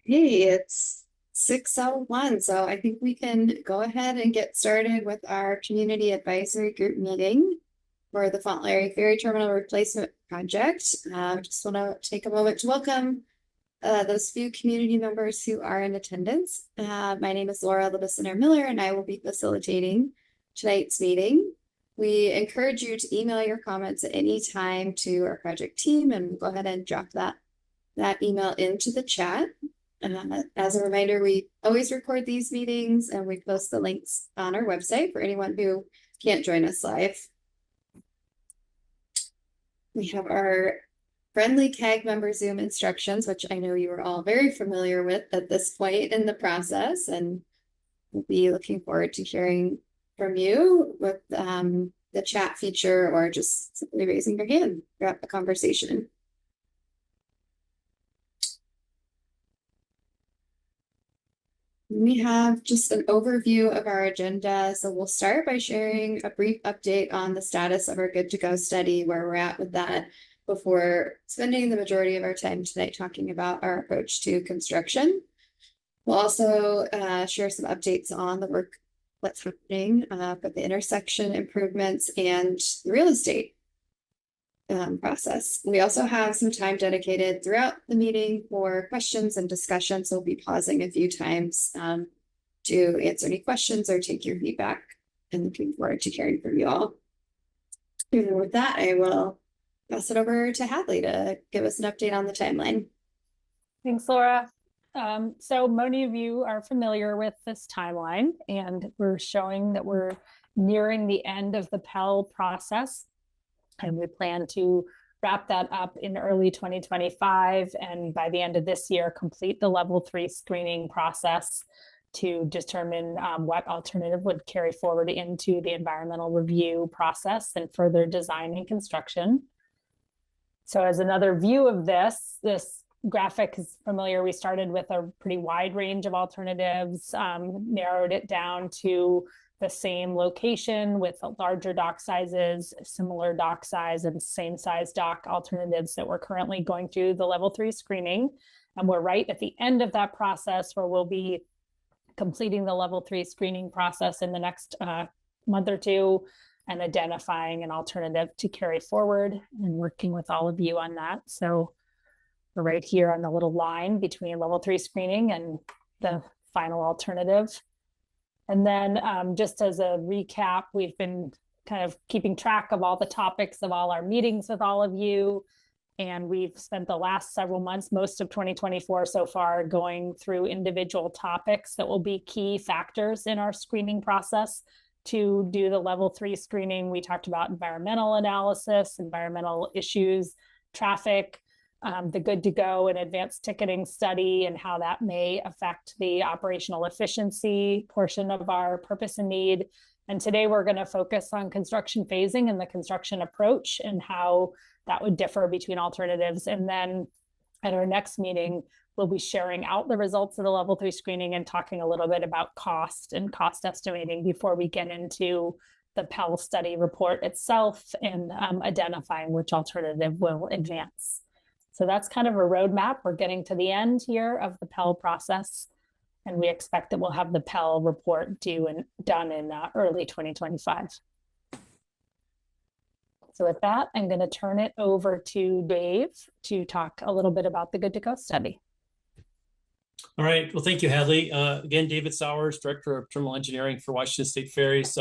Hey, it's 6:01, so I think we can go ahead and get started with our community advisory group meeting for the Fauntleroy Ferry Terminal Replacement Project. Just want to take a moment to welcome those few community members who are in attendance. My name is Laura Miller, and I will be facilitating tonight's meeting. We encourage you to email your comments at any time to our project team, and we'll go ahead and drop that email into the chat. As a reminder, we always record these meetings and we post the links on our website for anyone who can't join us live. We have our friendly CAG member Zoom instructions, which I know you are all very familiar with at this point in the process, and we'll be looking forward to hearing from you with the chat feature or just simply raising your hand throughout the conversation. We have just an overview of our agenda. So we'll start by sharing a brief update on the status of our Good to Go study, where we're at with that, before spending the majority of our time tonight talking about our approach to construction. We'll also share some updates on the work that's happening for the intersection improvements and the real estate process. We also have some time dedicated throughout the meeting for questions and discussion, so we'll be pausing a few times to answer any questions or take your feedback, and looking forward to hearing from you all. And with that, I will pass it over to Hadley to give us an update on the timeline. Thanks, Laura. So many of you are familiar with this timeline, and we're showing that we're nearing the end of the Pell process. And we plan to wrap that up in early 2025. And by the end of this year, complete the level 3 screening process to determine what alternative would carry forward into the environmental review process and further design and construction. So as another view of this graphic is familiar. We started with a pretty wide range of alternatives, narrowed it down to the same location with larger dock sizes, similar dock size, and same size dock alternatives that we're currently going through the level 3 screening. And we're right at the end of that process, where we'll be completing the level 3 screening process in the next month or two and identifying an alternative to carry forward and working with all of you on that. So we're right here on the little line between level 3 screening and the final alternative. And then just as a recap, we've been kind of keeping track of all the topics of all our meetings with all of you. And we've spent the last several months, most of 2024 so far, going through individual topics that will be key factors in our screening process. To do the level 3 screening, we talked about environmental analysis, environmental issues, traffic, the Good to Go and advanced ticketing study, and how that may affect the operational efficiency portion of our purpose and need. And today we're going to focus on construction phasing and the construction approach and how that would differ between alternatives. And then at our next meeting, we'll be sharing out the results of the level 3 screening and talking a little bit about cost and cost estimating before we get into the Pell study report itself and identifying which alternative will advance. So that's kind of a roadmap. We're getting to the end here of the Pell process, and we expect that we'll have the Pell report due and done in early 2025. So with that, I'm going to turn it over to Dave to talk a little bit about the Good to Go study. All right. Well, thank you, Hadley. Again, David Sowers, Director of Terminal Engineering for Washington State Ferries.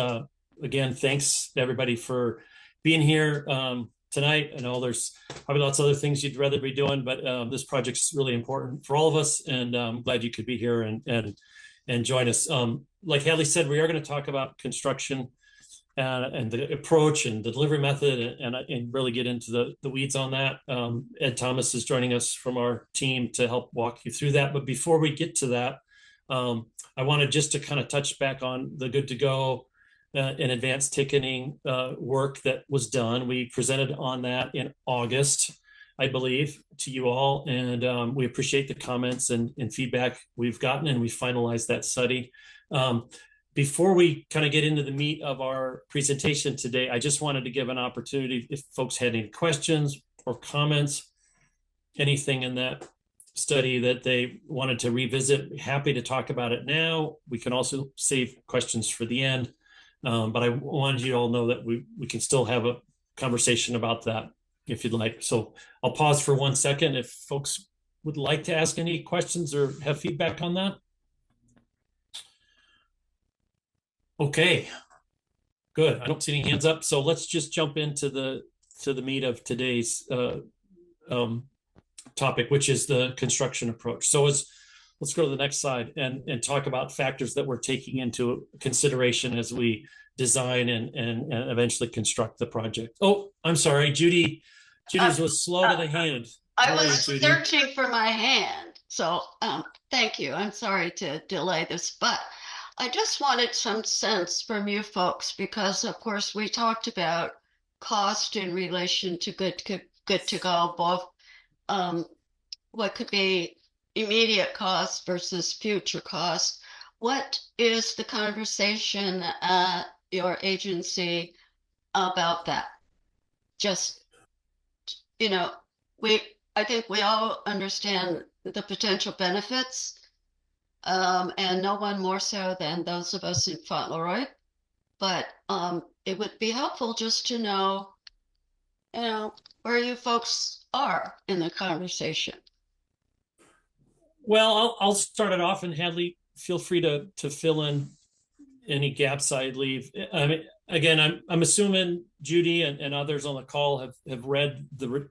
Again, thanks to everybody for being here tonight. I know there's probably lots of other things you'd rather be doing, but this project's really important for all of us, and I'm glad you could be here and join us. Like Hadley said, we are going to talk about construction and the approach and the delivery method and really get into the weeds on that. Ed Thomas is joining us from our team to help walk you through that. But before we get to that, I wanted just to kind of touch back on the Good to Go and advanced ticketing work that was done. We presented on that in August, I believe, to you all, and we appreciate the comments and feedback we've gotten, and we finalized that study. Before we kind of get into the meat of our presentation today, I just wanted to give an opportunity if folks had any questions or comments, anything in that study that they wanted to revisit. Happy to talk about it now. We can also save questions for the end. But I wanted you to all know that we can still have a conversation about that if you'd like. So I'll pause for 1 second if folks would like to ask any questions or have feedback on that. Okay, good. I don't see any hands up. So let's just jump into the meat of today's topic, which is the construction approach. So let's go to the next slide and talk about factors that we're taking into consideration as we design and eventually construct the project. Oh, I'm sorry, Judy. Judy's was slow to the hand. I was searching for my hand. So thank you. I'm sorry to delay this, but I just wanted some sense from you folks because, of course, we talked about cost in relation to good to go, both what could be immediate cost versus future cost. What is the conversation at your agency about that? Just, I think we all understand the potential benefits, and no one more so than those of us in Fauntleroy. But it would be helpful just to know, where you folks are in the conversation. Well, I'll start it off, and Hadley, feel free to fill in any gaps I leave. I mean, again, I'm assuming Judy and others on the call have read the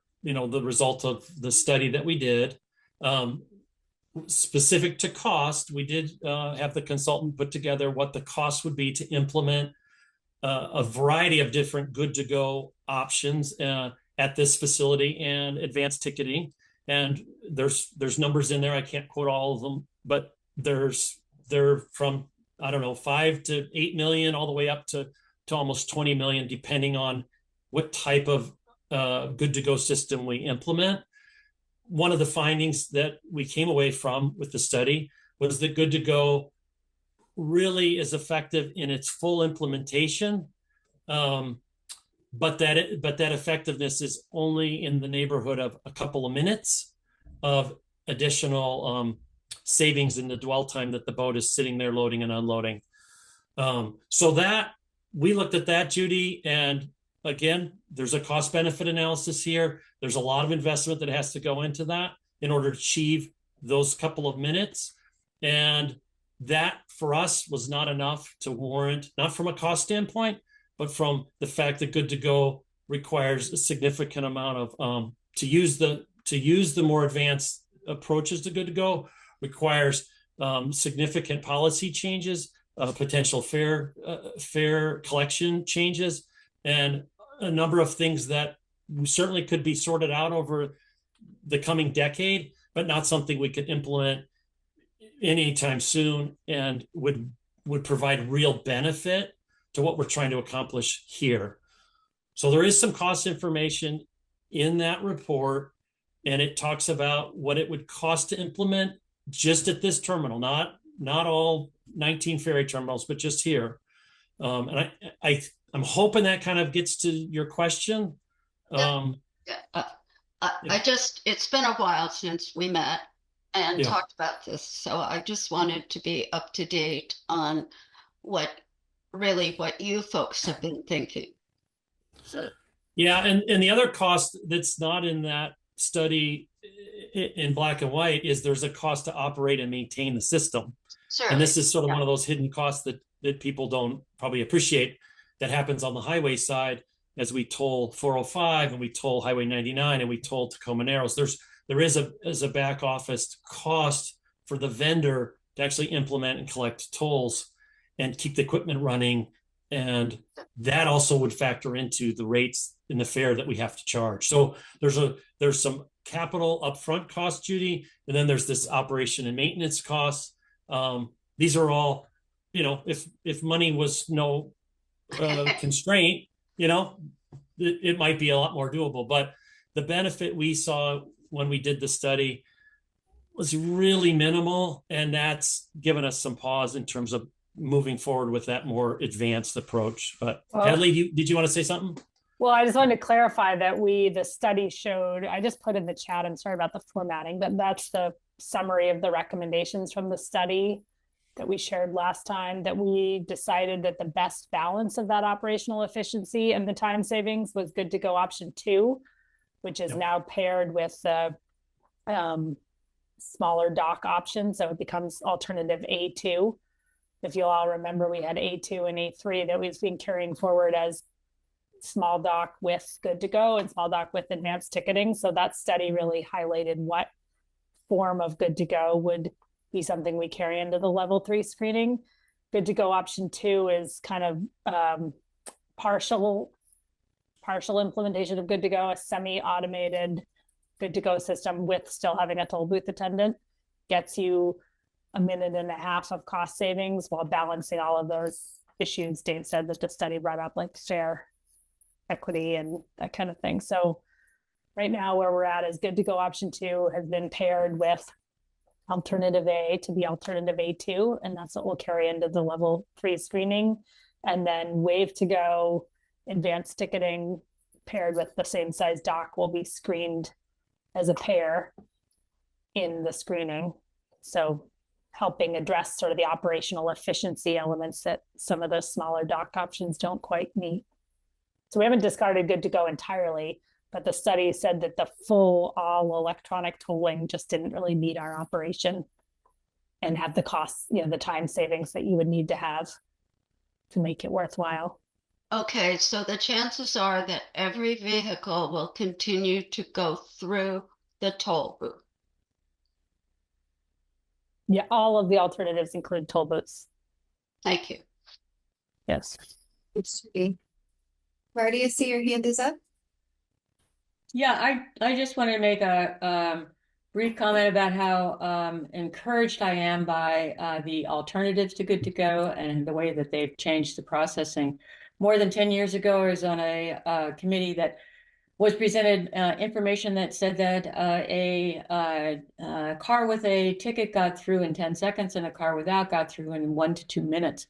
result of the study that we did. Specific to cost, we did have the consultant put together what the cost would be to implement a variety of different good to go options at this facility and advanced ticketing. And there's numbers in there. I can't quote all of them, but they're from, I don't know, 5 to 8 million, all the way up to almost 20 million, depending on what type of good to go system we implement. One of the findings that we came away from with the study was that good to go really is effective in its full implementation. But that effectiveness is only in the neighborhood of a couple of minutes of additional savings in the dwell time that the boat is sitting there loading and unloading. So that we looked at that, Judy, and again, there's a cost benefit analysis here. There's a lot of investment that has to go into that in order to achieve those couple of minutes. And that for us was not enough to warrant, not from a cost standpoint, but from the fact that good to go requires a significant amount of to use the more advanced approaches to good to go requires significant policy changes, potential fare collection changes, and a number of things that certainly could be sorted out over the coming decade, but not something we could implement anytime soon and would provide real benefit to what we're trying to accomplish here. So there is some cost information in that report, and it talks about what it would cost to implement just at this terminal, not all 19 ferry terminals, but just here. And I'm hoping that kind of gets to your question. It's been a while since we met and talked about this. So I just wanted to be up to date on what you folks have been thinking. So. Yeah, and the other cost that's not in that study in black and white is there's a cost to operate and maintain the system. Certainly. And this is sort of one of those hidden costs that people don't probably appreciate that happens on the highway side as we toll 405 and we toll Highway 99 and we toll Tacoma Narrows. There is a back office cost for the vendor to actually implement and collect tolls and keep the equipment running. And that also would factor into the rates in the fare that we have to charge. So there's some capital upfront cost, Judy, and then there's this operation and maintenance costs. These are all, if money was no constraint, it might be a lot more doable. But the benefit we saw when we did the study was really minimal, and that's given us some pause in terms of moving forward with that more advanced approach. But Hadley, did you want to say something? Well, I just wanted to clarify that the study showed, I just put in the chat, I'm sorry about the formatting, but that's the summary of the recommendations from the study that we shared last time, that we decided that the best balance of that operational efficiency and the time savings was good to go option 2, which is now paired with the smaller dock option. So it becomes alternative A2. If you'll all remember, we had A2 and A3 that we've been carrying forward as small dock with good to go and small dock with advanced ticketing. So that study really highlighted what form of good to go would be something we carry into the level 3 screening. Good to go option 2 is kind of partial implementation of good to go, a semi-automated good to go system with still having a toll booth attendant, gets you 1.5 minutes of cost savings while balancing all of those issues Dave said that the study brought up, like share equity and that kind of thing. So right now where we're at is good to go option 2 has been paired with alternative A to be alternative A2, and that's what we'll carry into the level 3 screening. And then wave to go advanced ticketing paired with the same size dock will be screened as a pair in the screening. So helping address sort of the operational efficiency elements that some of those smaller dock options don't quite meet. So we haven't discarded good to go entirely, but the study said that the full all electronic tolling just didn't really meet our operation and have the costs, the time savings that you would need to have to make it worthwhile. Okay, so the chances are that every vehicle will continue to go through the toll booth. Yeah, all of the alternatives include toll booths. Thank you. Yes. Marty, I see your hand is up. Yeah, I just want to make a brief comment about how encouraged I am by the alternatives to good to go and the way that they've changed the processing. More than 10 years ago, I was on a committee that was presented information that said that a car with a ticket got through in 10 seconds and a car without got through in 1 to 2 minutes.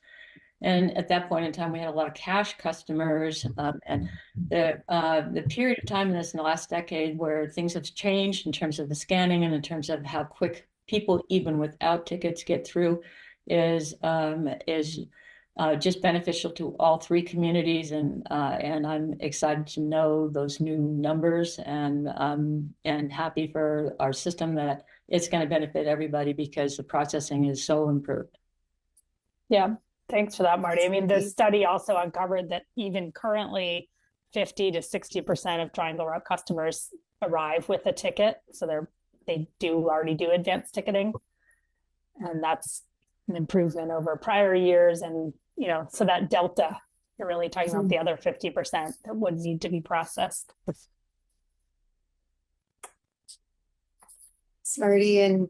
And at that point in time, we had a lot of cash customers, and the period of time in the last decade where things have changed in terms of the scanning and in terms of how quick people, even without tickets, get through is just beneficial to all 3 communities, and I'm excited to know those new numbers, and happy for our system that it's going to benefit everybody because the processing is so improved. Yeah. Thanks for that, Marty. I mean, the study also uncovered that even currently 50 to 60% of Triangle Route customers arrive with a ticket. So they already do advanced ticketing. And that's an improvement over prior years. And, so that delta, you're really talking about the other 50% that would need to be processed. Marty, and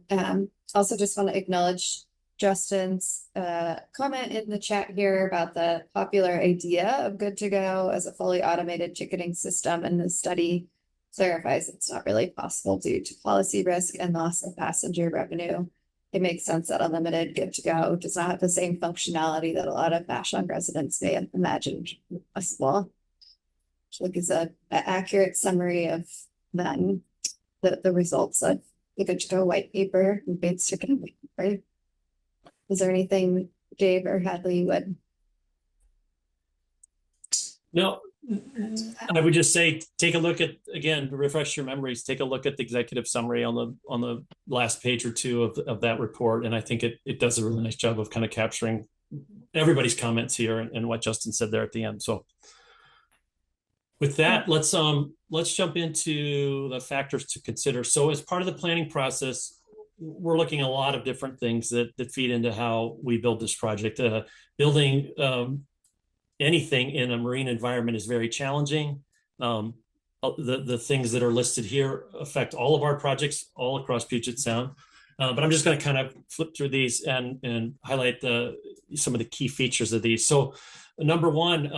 also just want to acknowledge Justin's comment in the chat here about the popular idea of good to go as a fully automated ticketing system, and the study clarifies it's not really possible due to policy risk and loss of passenger revenue. It makes sense that unlimited good to go does not have the same functionality that a lot of Vashon residents may have imagined possible. Which is an accurate summary of then the results of the good to go white paper and advanced ticketing, right? Is there anything Dave or Hadley would? No, I would just say, take a look at, again, to refresh your memories, take a look at the executive summary on the last page or 2 of that report. And I think it does a really nice job of kind of capturing everybody's comments here and what Justin said there at the end. So with that, let's jump into the factors to consider. So as part of the planning process, we're looking at a lot of different things that feed into how we build this project. Building anything in a marine environment is very challenging. The things that are listed here affect all of our projects all across Puget Sound. But I'm just going to kind of flip through these and highlight some of the key features of these. So number 1,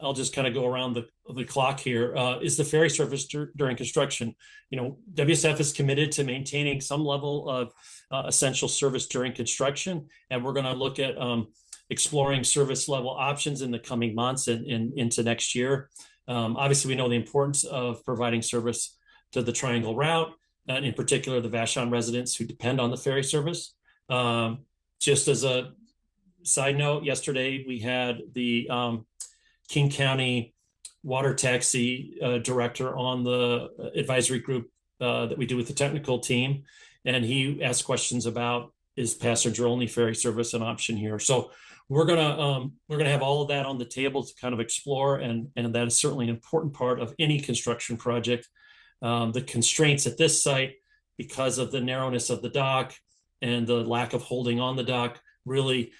I'll just kind of go around the clock here, is the ferry service during construction. WSF is committed to maintaining some level of essential service during construction, and we're going to look at exploring service level options in the coming months and into next year. Obviously, we know the importance of providing service to the Triangle route, and in particular, the Vashon residents who depend on the ferry service. Just as a side note, yesterday we had the King County Water Taxi director on the advisory group that we do with the technical team, and he asked questions about, is passenger only ferry service an option here? So we're gonna have all of that on the table to kind of explore, and that is certainly an important part of any construction project. The constraints at this site, because of the narrowness of the dock and the lack of holding on the dock, really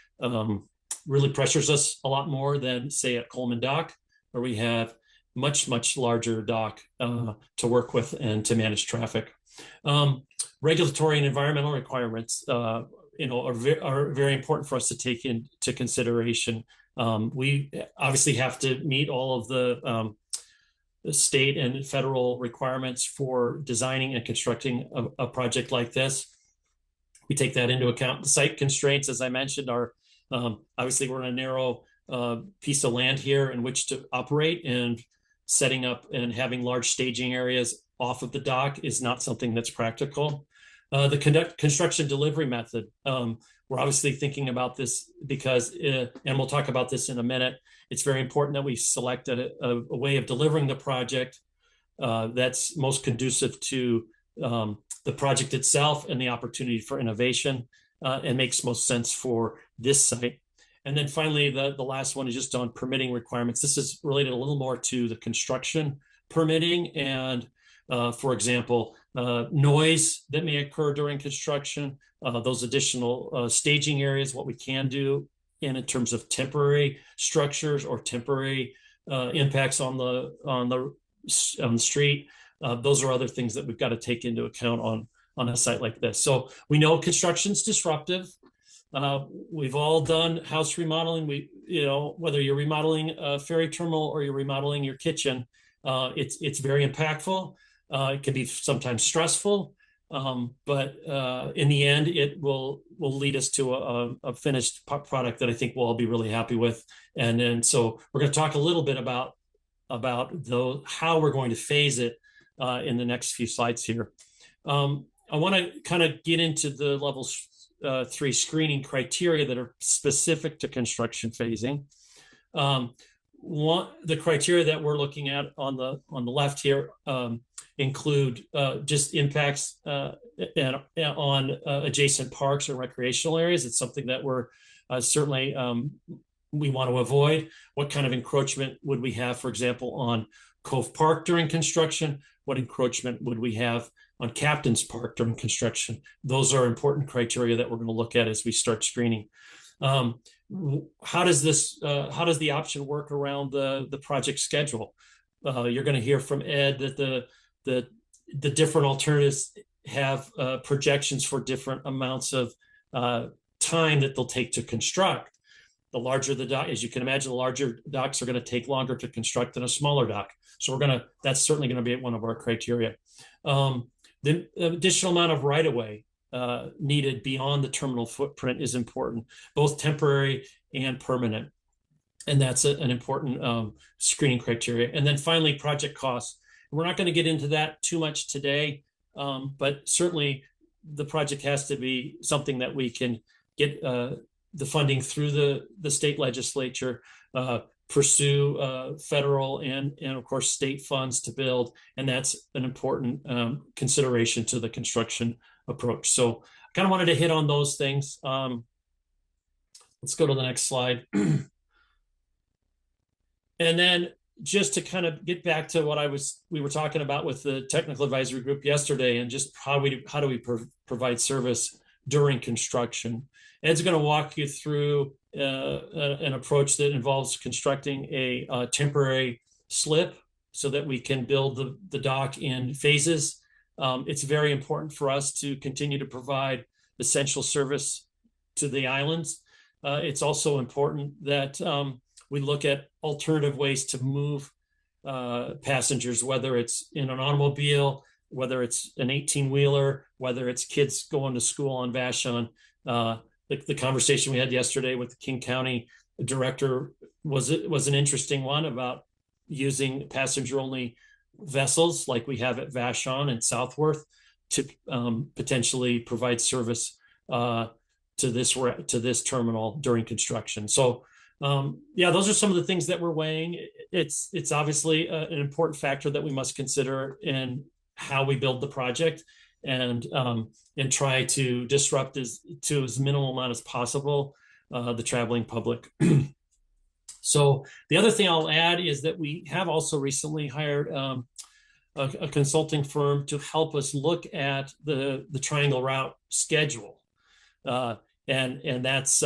pressures us a lot more than, say, at Coleman Dock, where we have much larger dock to work with and to manage traffic. Regulatory and environmental requirements, are very important for us to take into consideration. We obviously have to meet all of the state and federal requirements for designing and constructing a project like this. We take that into account. The site constraints, as I mentioned, are obviously we're in a narrow piece of land here in which to operate, and setting up and having large staging areas off of the dock is not something that's practical. The construction delivery method, we're obviously thinking about this because, and we'll talk about this in a minute, it's very important that we select a way of delivering the project that's most conducive to the project itself and the opportunity for innovation, and makes most sense for this site. And then finally, the last one is just on permitting requirements. This is related a little more to the construction permitting and, for example, noise that may occur during construction, those additional staging areas, what we can do in terms of temporary structures or temporary impacts on the street. Those are other things that we've got to take into account on a site like this. So we know construction's disruptive. We've all done house remodeling. Whether you're remodeling a ferry terminal or you're remodeling your kitchen, it's very impactful. It can be sometimes stressful, but in the end, it will lead us to a finished product that I think we'll all be really happy with. And so we're going to talk a little bit about how we're going to phase it in the next few slides here. I want to kind of get into the level 3 screening criteria that are specific to construction phasing. The criteria that we're looking at on the left here include just impacts on adjacent parks or recreational areas. It's something that we're certainly we want to avoid. What kind of encroachment would we have, for example, on Cove Park during construction? What encroachment would we have on Captain's Park during construction? Those are important criteria that we're going to look at as we start screening. How does the option work around the project schedule? You're going to hear from Ed that the different alternatives have projections for different amounts of time that they'll take to construct. The larger the dock, as you can imagine, the larger docks are going to take longer to construct than a smaller dock. So that's certainly going to be one of our criteria. The additional amount of right-of-way needed beyond the terminal footprint is important, both temporary and permanent. And that's an important screening criteria. And then finally, project costs. We're not going to get into that too much today, but certainly the project has to be something that we can get the funding through the state legislature, pursue federal and of course state funds to build, and that's an important consideration to the construction approach. So I kind of wanted to hit on those things. Let's go to the next slide. And then just to kind of get back to what we were talking about with the technical advisory group yesterday, and just how do we provide service during construction. Ed's going to walk you through an approach that involves constructing a temporary slip so that we can build the dock in phases. It's very important for us to continue to provide essential service to the islands. It's also important that we look at alternative ways to move passengers, whether it's in an automobile, whether it's an 18-wheeler, whether it's kids going to school on Vashon. The conversation we had yesterday with the King County director was an interesting one about using passenger-only vessels like we have at Vashon and Southworth to potentially provide service to this terminal during construction. So yeah, those are some of the things that we're weighing. It's obviously an important factor that we must consider in how we build the project, and try to disrupt as minimal amount as possible the traveling public. So the other thing I'll add is that we have also recently hired a consulting firm to help us look at the Triangle route schedule. And that's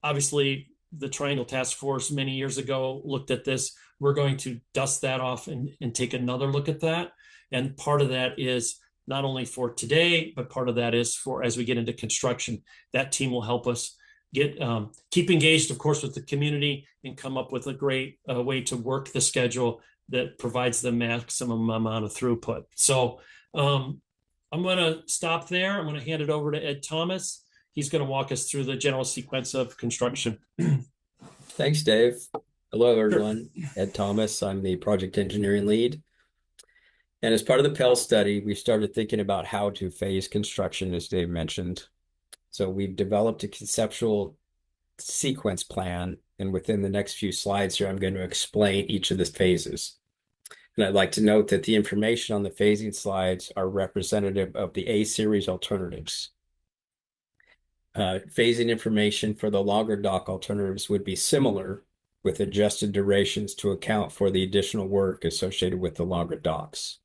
obviously the Triangle Task Force many years ago looked at this. We're going to dust that off and take another look at that. And part of that is not only for today, but part of that is for as we get into construction. That team will help us keep engaged, of course, with the community and come up with a great way to work the schedule that provides the maximum amount of throughput. So I'm going to stop there. I'm going to hand it over to Ed Thomas. He's going to walk us through the general sequence of construction. Thanks, Dave. Hello, everyone. Ed Thomas. I'm the project engineering lead. And as part of the Pell study, we started thinking about how to phase construction, as Dave mentioned. So we've developed a conceptual sequence plan. And within the next few slides here, I'm going to explain each of the phases. And I'd like to note that the information on the phasing slides are representative of the A-series alternatives. Phasing information for the longer dock alternatives would be similar, with adjusted durations to account for the additional work associated with the longer docks.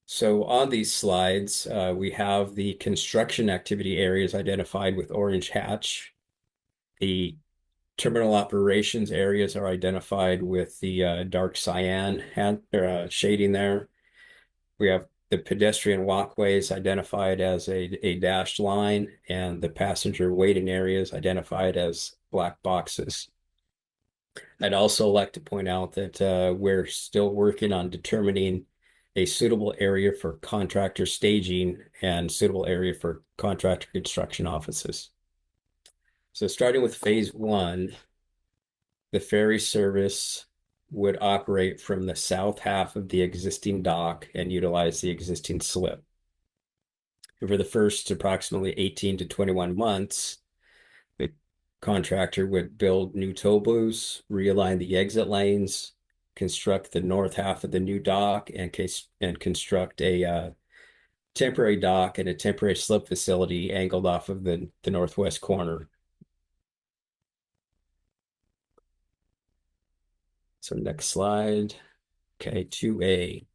So on these slides, we have the construction activity areas identified with orange hatch. The terminal operations areas are identified with the dark cyan shading there. We have the pedestrian walkways identified as a dashed line, and the passenger waiting areas identified as black boxes. I'd also like to point out that we're still working on determining a suitable area for contractor staging and suitable area for contractor construction offices. So starting with phase one, the ferry service would operate from the south half of the existing dock and utilize the existing slip. For the first approximately 18 to 21 months, the contractor would build new tow booths, realign the exit lanes, construct the north half of the new dock, and construct a temporary dock and a temporary slip facility angled off of the northwest corner. So next slide. Okay, 2A.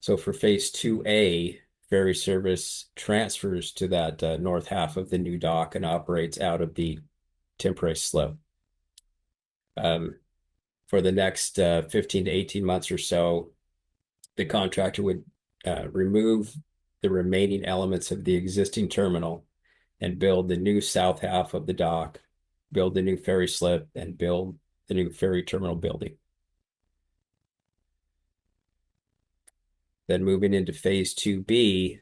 So for phase 2A, ferry service transfers to that north half of the new dock and operates out of the temporary slip. For the next 15 to 18 months or so, the contractor would remove the remaining elements of the existing terminal and build the new south half of the dock, build the new ferry slip, and build the new ferry terminal building. Then moving into phase 2B,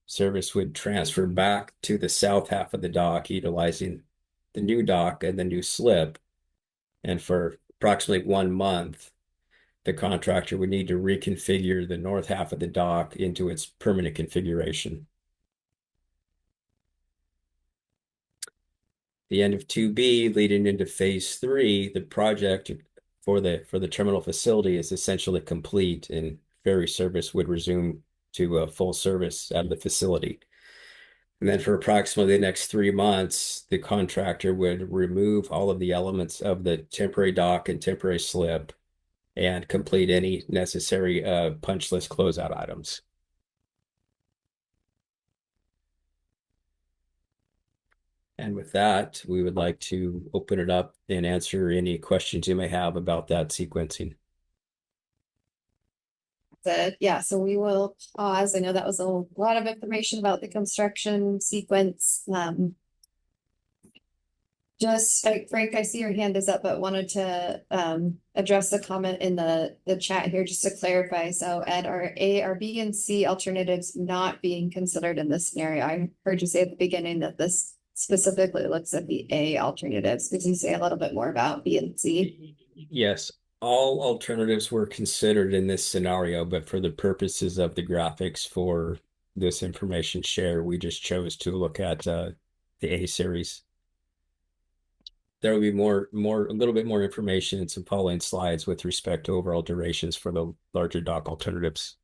service would transfer back to the south half of the dock, utilizing the new dock and the new slip. And for approximately 1 month, the contractor would need to reconfigure the north half of the dock into its permanent configuration. The end of 2B leading into phase 3, the project for the terminal facility is essentially complete, and ferry service would resume to full service at the facility. And then for approximately the next 3 months, the contractor would remove all of the elements of the temporary dock and temporary slip and complete any necessary punch list closeout items. And with that, we would like to open it up and answer any questions you may have about that sequencing. Yeah, so we will pause. I know that was a lot of information about the construction sequence. Just Frank, I see your hand is up, but wanted to address the comment in the chat here just to clarify. So Ed, are A, are B and C alternatives not being considered in this scenario? I heard you say at the beginning that this specifically looks at the A alternatives. Could you say a little bit more about B and C? Yes, all alternatives were considered in this scenario, but for the purposes of the graphics for this information share, we just chose to look at the A series. There will be a little bit more information in some following slides with respect to overall durations for the larger dock alternatives.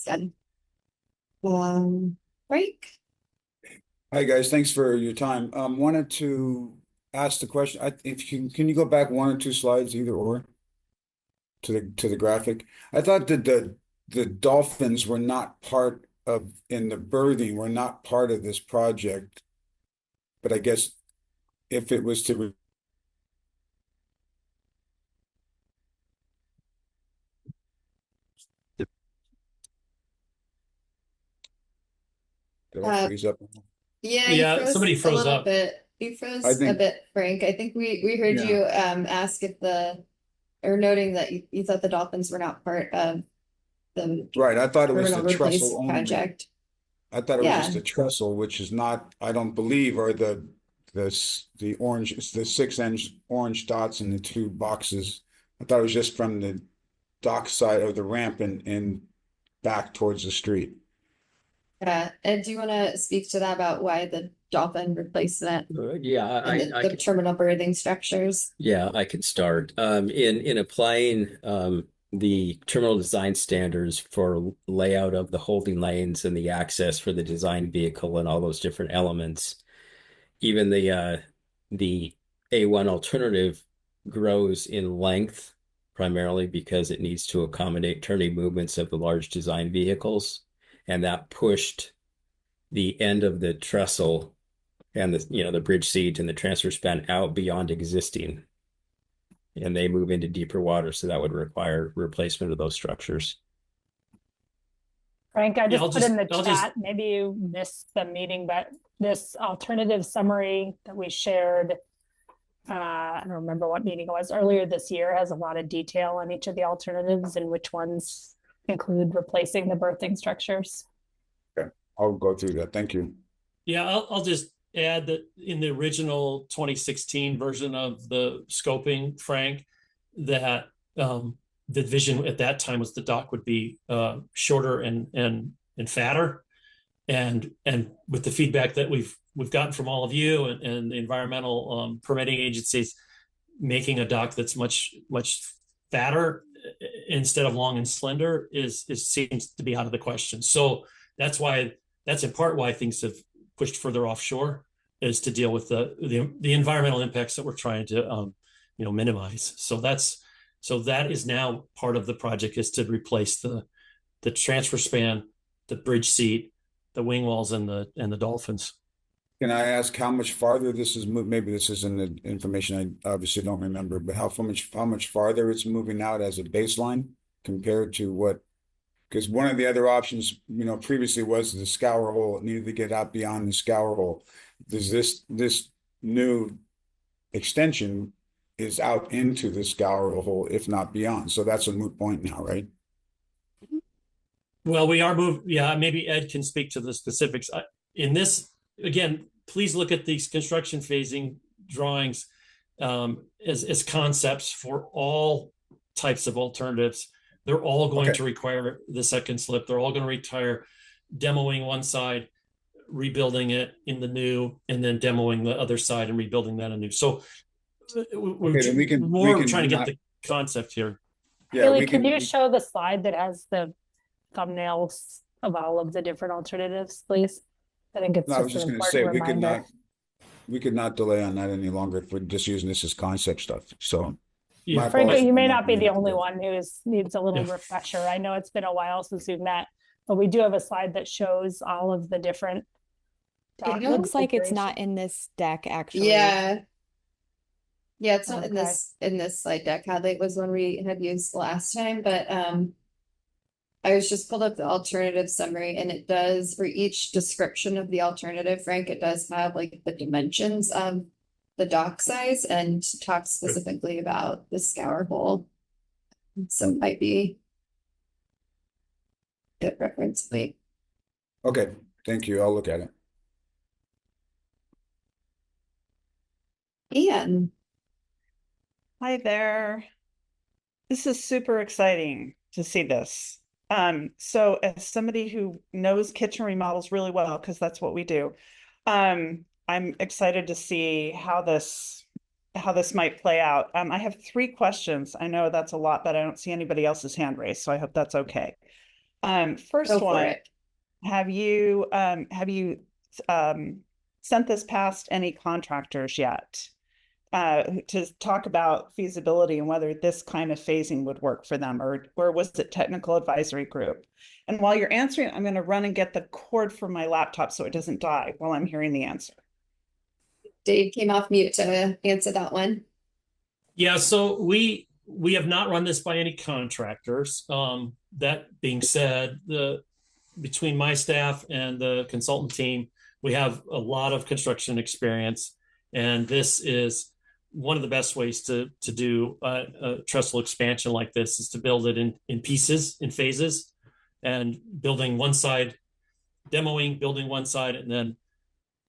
Good. Frank? Hi, guys. Thanks for your time. Wanted to ask the question. If you can you go back one or two slides, either or, to the graphic? I thought that the dolphins were not part of in the birthing were not part of this project, but I guess if it was to did I freeze up? Yeah, Yeah, you froze somebody a froze little up. bit. You froze I a think- bit, Frank. I think we heard Yeah. you ask if or noting that you thought the dolphins were not part of the Right. I thought it was terminal the replace trestle only. project. I thought it was just Yeah. the trestle, which is not, I don't believe, are the orange, it's the 6 inch orange dots in the two boxes. I thought it was just from the dock side of the ramp and back towards the street. Yeah, and do you want to speak to that about why the dolphin replacement Yeah, and the terminal birthing structures? Yeah, I could start. In applying the terminal design standards for layout of the holding lanes and the access for the design vehicle and all those different elements, even the A1 alternative grows in length primarily because it needs to accommodate turning movements of the large design vehicles, and that pushed the end of the trestle and the bridge seat and the transfer span out beyond existing, and they move into deeper water, so that would require replacement of those structures. Frank, I Yeah, just I'll put in the I'll just- chat, maybe you missed the meeting, but this alternative summary that we shared, I don't remember what meeting it was, earlier this year, has a lot of detail on each of the alternatives and which ones include replacing the berthing structures. I'll go through that. Thank you. Yeah, I'll just add that in the original 2016 version of the scoping, Frank, that the vision at that time was the dock would be shorter and fatter, and with the feedback that we've gotten from all of you and the environmental permitting agencies, making a dock that's much fatter instead of long and slender is seems to be out of the question. So that's in part why things have pushed further offshore, is to deal with the environmental impacts that we're trying to minimize. So that is now part of the project, is to replace the transfer span, the bridge seat, the wing walls, and the dolphins. Can I ask how much farther this is moved? Maybe this isn't the information I obviously don't remember, but how much farther it's moving out as a baseline compared to what? Because one of the other options, previously was the scour hole. It needed to get out beyond the scour hole. Does this new extension is out into the scour hole, if not beyond? So that's a moot point now, right? Well, we are moved. Yeah, maybe Ed can speak to the specifics. In this, again, please look at these construction phasing drawings as concepts for all types of alternatives. They're all going to require the second slip. They're all going to require demoing one side, rebuilding it in the new, and then demoing the other side and rebuilding that anew. So we're trying to get the concept here. Yeah, Haley, can you show the slide that has the thumbnails of all of the different alternatives, please? I think it's No, I was just an going to say important reminder. we could not delay on that any longer if we're just using this as concept stuff. So Yeah, Frank, apologies you for may not not be being the able to only do it. one who needs a little refresher. I know it's been a while since we've met, but we do have a slide that shows all of the different. It dock Looks like it's not configurations. in this deck, actually. Yeah. Yeah, it's not in Okay. this slide deck. Hadley was one we had used last time, but I was just pulled up the alternative summary, and it does, for each description of the alternative, Frank, it does have like the dimensions of the dock size and talks specifically about the scour hole. So it might be good reference. Wait. Okay, thank you. I'll look at it. Ian, Hi there. This is super exciting to see this. So as somebody who knows kitchen remodels really well, because that's what we do, I'm excited to see how this might play out. I have 3 questions. I know that's a lot, but I don't see anybody else's hand raised, so I hope that's okay. First Go for one, it. have you sent this past any contractors yet? To talk about feasibility and whether this kind of phasing would work for them, or was it technical advisory group? And while you're answering, I'm going to run and get the cord from my laptop so it doesn't die while I'm hearing the answer. Dave came off mute to answer that one. Yeah, so we have not run this by any contractors. That being said, between my staff and the consultant team, we have a lot of construction experience, and this is one of the best ways to do a trestle expansion like this is to build it in pieces, in phases, and building one side, demoing, building one side, and then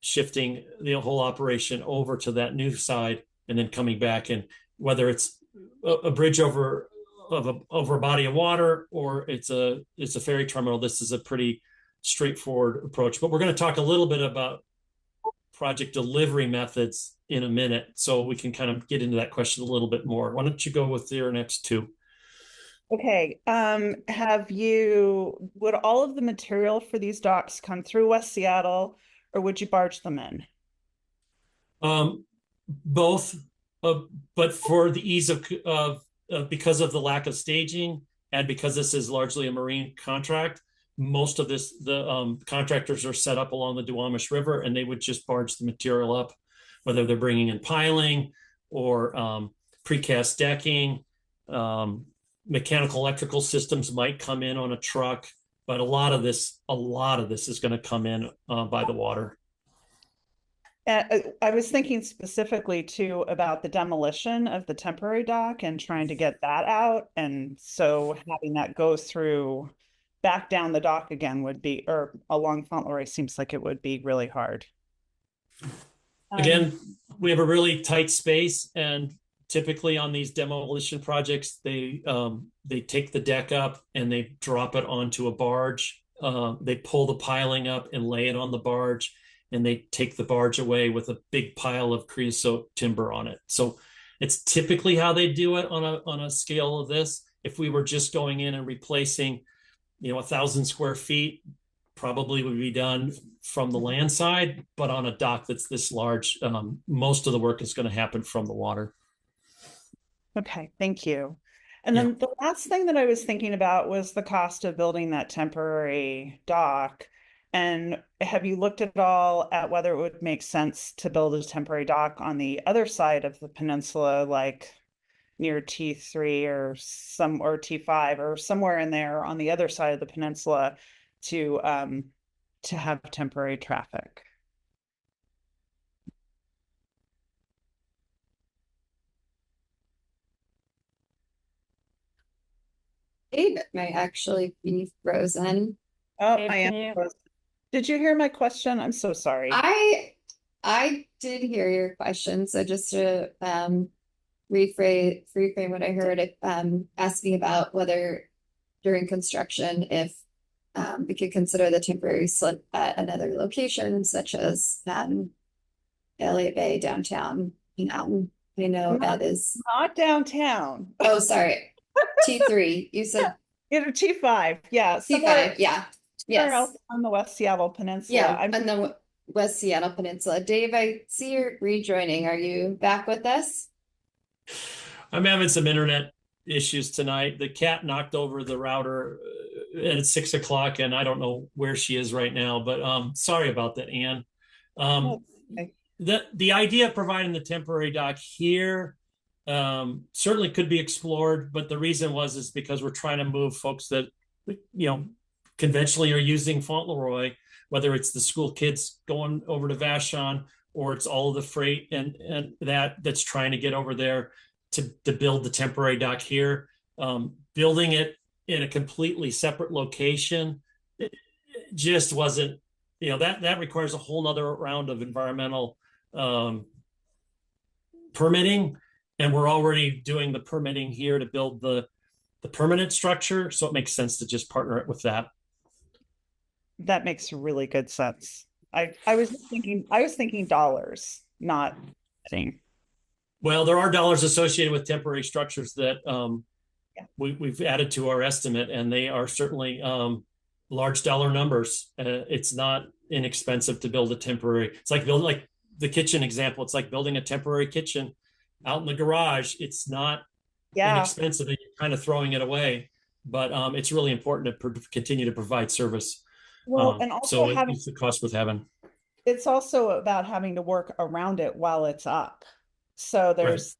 shifting the whole operation over to that new side, and then coming back. And whether it's a bridge over a body of water or it's a ferry terminal, this is a pretty straightforward approach. But we're going to talk a little bit about project delivery methods in a minute, so we can kind of get into that question a little bit more. Why don't you go with your next 2? Okay. Would all of the material for these docks come through West Seattle, or would you barge them in? Both, but for the ease of because of the lack of staging and because this is largely a marine contract, most of the contractors are set up along the Duwamish River, and they would just barge the material up, whether they're bringing in piling or precast decking. Mechanical electrical systems might come in on a truck, but a lot of this is going to come in by the water. I was thinking specifically too about the demolition of the temporary dock and trying to get that out. And so having that go through back down the dock again would be, or along Fauntleroy, seems like it would be really hard. Again, we have a really tight space, and typically on these demolition projects, they take the deck up and they drop it onto a barge. They pull the piling up and lay it on the barge, and they take the barge away with a big pile of creosote timber on it. So it's typically how they do it on a scale of this. If we were just going in and replacing, 1,000 square feet, probably would be done from the land side, but on a dock that's this large, most of the work is going to happen from the water. Okay, thank you. And then the last thing that I was thinking about was the cost of building that temporary dock. And have you looked at all at whether it would make sense to build a temporary dock on the other side of the peninsula, like near T3 or T5 or somewhere in there on the other side of the peninsula to have temporary traffic? Dave might actually be frozen. Oh, Dave, I can am. you- Frozen. Did you hear my question? I'm so sorry. I did hear your question, so just to reframe what I heard, asking about whether during construction, if we could consider the temporary slip at another location, such as LA Bay downtown. I know that is Not downtown. Oh, sorry, T3. You said T5. Yeah, T5. Yeah, somewhere yes, else on the West Seattle Peninsula. yeah, on the West Seattle Peninsula. Dave, I see you're rejoining. Are you back with us? I'm having some internet issues tonight. The cat knocked over the router at 6 o'clock, and I don't know where she is right now, but sorry about that, Ann. Okay. The idea of providing the temporary dock here certainly could be explored, but the reason is because we're trying to move folks that conventionally are using Fauntleroy, whether it's the school kids going over to Vashon or it's all of the freight and that's trying to get over there to build the temporary dock here. Building it in a completely separate location, it just wasn't, that requires a whole nother round of environmental permitting. And we're already doing the permitting here to build the permanent structure, so it makes sense to just partner it with that. That makes really good sense. I was thinking dollars, not thing. Well, there are dollars associated with temporary structures that Yeah. we've added to our estimate, and they are certainly large dollar numbers. It's not inexpensive to build a temporary. It's like building, like the kitchen example. It's like building a temporary kitchen out in the garage. It's not Yeah. inexpensive, and you're kind of throwing it away. But it's really important to continue to provide service. Well, and also so having it's the cost worth having. it's also about having to work around it while it's up. So there's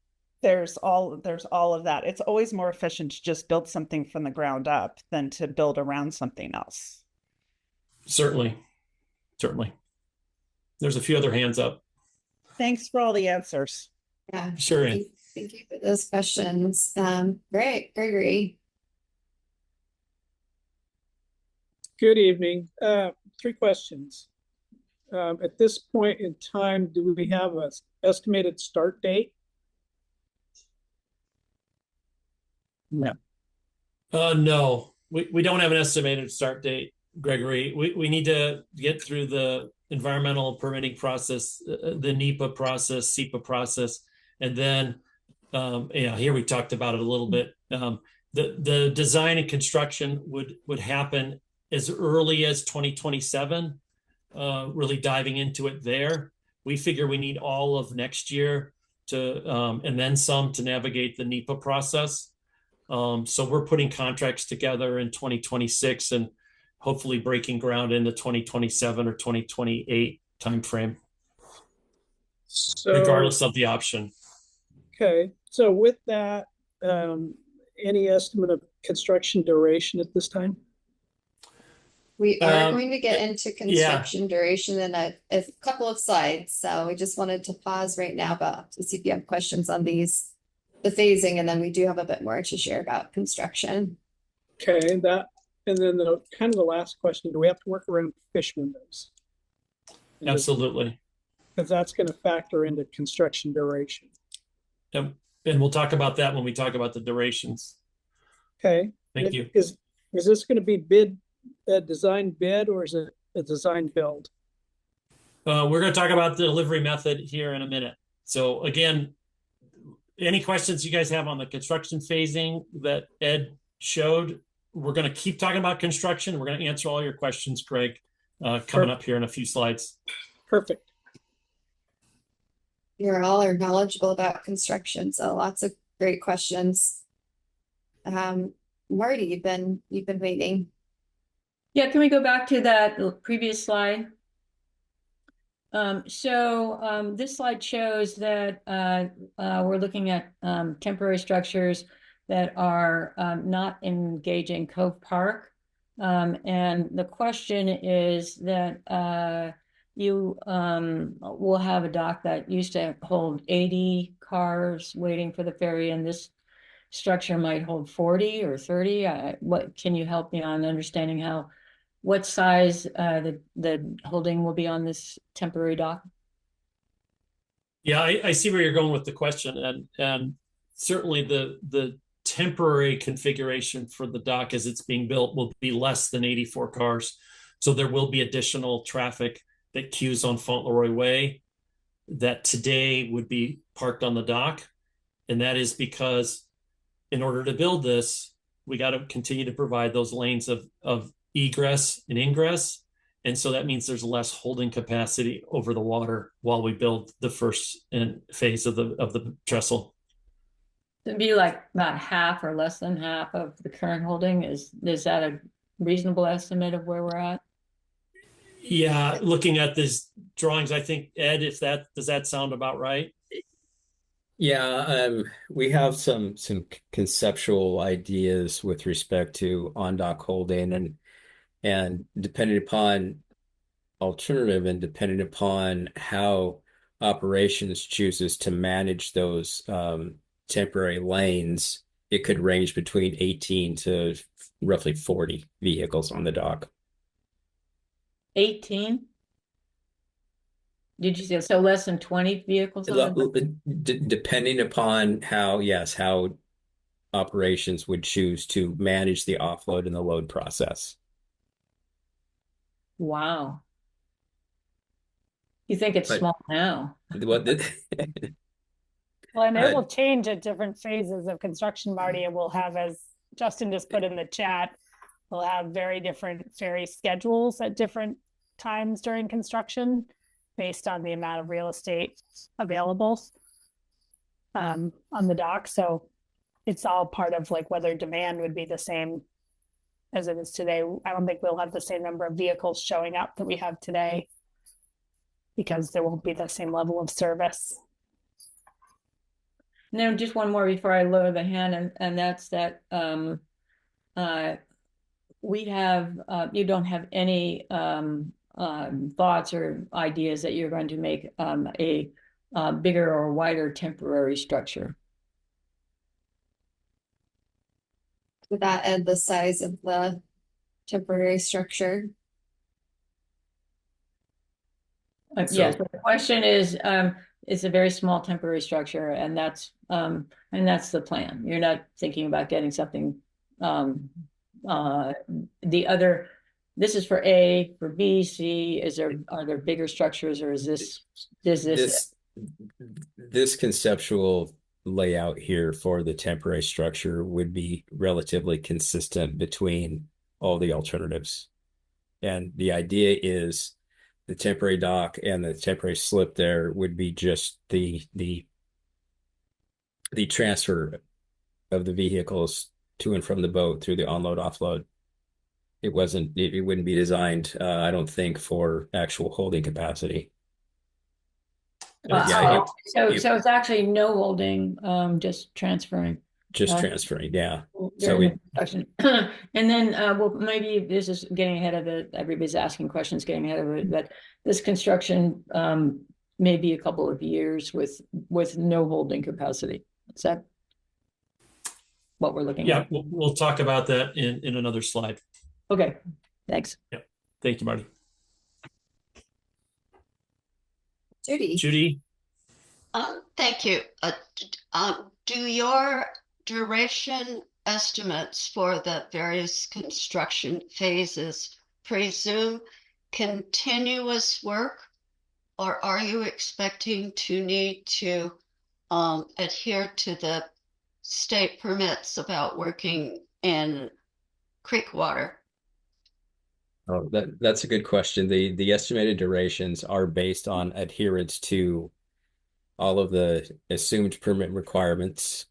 all of that. It's always more efficient to just build something from the ground up than to build around something else. Certainly. There's a few other hands up. Thanks for all the answers. Yeah. Sure. Thank you for those questions. Great, Gregory. Good evening. 3 questions. At this point in time, do we have an estimated start date? No. No, we don't have an estimated start date, Gregory. We need to get through the environmental permitting process, the NEPA process, SEPA process, and then, here we talked about it a little bit. The design and construction would happen as early as 2027. Really diving into it there. We figure we need all of next year to, and then some to navigate the NEPA process. So we're putting contracts together in 2026 and hopefully breaking ground in the 2027 or 2028 timeframe, So, regardless of the option. okay. So with that, any estimate of construction duration at this time? We are going to get into yeah. construction duration in a couple of slides. So we just wanted to pause right now, but to see if you have questions on the phasing, and then we do have a bit more to share about construction. Okay, and then the kind of the last question, do we have to work around fish windows? Absolutely. Because that's going to factor into construction duration. Yep. And we'll talk about that when we talk about the durations. Okay. Thank you. Is this going to be a design bid, or is it a design build? We're going to talk about the delivery method here in a minute. So again, any questions you guys have on the construction phasing that Ed showed, we're going to keep talking about construction. We're going to answer all your questions, Greg, coming up here in a few slides. Perfect. You all are knowledgeable about construction, so lots of great questions. Marty, you've been waiting. Yeah, can we go back to that previous slide? This slide shows that we're looking at temporary structures that are not engaging Cove Park. And the question is that you will have a dock that used to hold 80 cars waiting for the ferry, and this structure might hold 40 or 30. What can you help me on understanding what size the holding will be on this temporary dock? Yeah, I see where you're going with the question, and certainly the temporary configuration for the dock as it's being built will be less than 84 cars. So there will be additional traffic that queues on Fauntleroy Way that today would be parked on the dock. And that is because in order to build this, we got to continue to provide those lanes of egress and ingress. And so that means there's less holding capacity over the water while we build the first phase of the trestle. It'd be like about half or less than half of the current holding. Is that a reasonable estimate of where we're at? Yeah, looking at these drawings, I think, Ed, does that sound about right? Yeah, we have some conceptual ideas with respect to on-dock holding, and depending upon alternative and depending upon how operations chooses to manage those temporary lanes, it could range between 18 to roughly 40 vehicles on the dock. 18? Did you say, so less than 20 vehicles on the? Depending upon how operations would choose to manage the offload and the load process. Wow. You think it's But- small now? What the, Well, and it Uh, will change at different phases of construction, Marty, and we'll have, as Justin just put in the chat, we'll have very different ferry schedules at different times during construction based on the amount of real estate available on the dock. So it's all part of like whether demand would be the same as it is today. I don't think we'll have the same number of vehicles showing up that we have today because there won't be the same level of service. No, just one more before I lower the hand, and that's that we have you don't have any thoughts or ideas that you're going to make a bigger or wider temporary structure. Would that add the size of the temporary structure? Yes, but the question is, it's a very small temporary structure, and that's the plan. You're not thinking about getting something. The other, this is for A, for B, C. Are there bigger structures, or is this this conceptual layout here for the temporary structure would be relatively consistent between all the alternatives. And the idea is the temporary dock and the temporary slip there would be just the transfer of the vehicles to and from the boat through the onload offload. It wouldn't be designed, I don't think, for actual holding capacity. so it's actually no holding, just transferring. Transferring, yeah. And then, well, maybe this is getting ahead of it. Everybody's asking questions, getting ahead of it. But this construction may be a couple of years with no holding capacity. Is that what we're looking Yeah, at? we'll talk about that in another slide. Okay, thanks. Yep. Thank you, Marty. Judy. Thank you. Do your duration estimates for the various construction phases presume continuous work, or are you expecting to need to adhere to the state permits about working in creek water? Oh, that's a good question. The estimated durations are based on adherence to all of the assumed permit requirements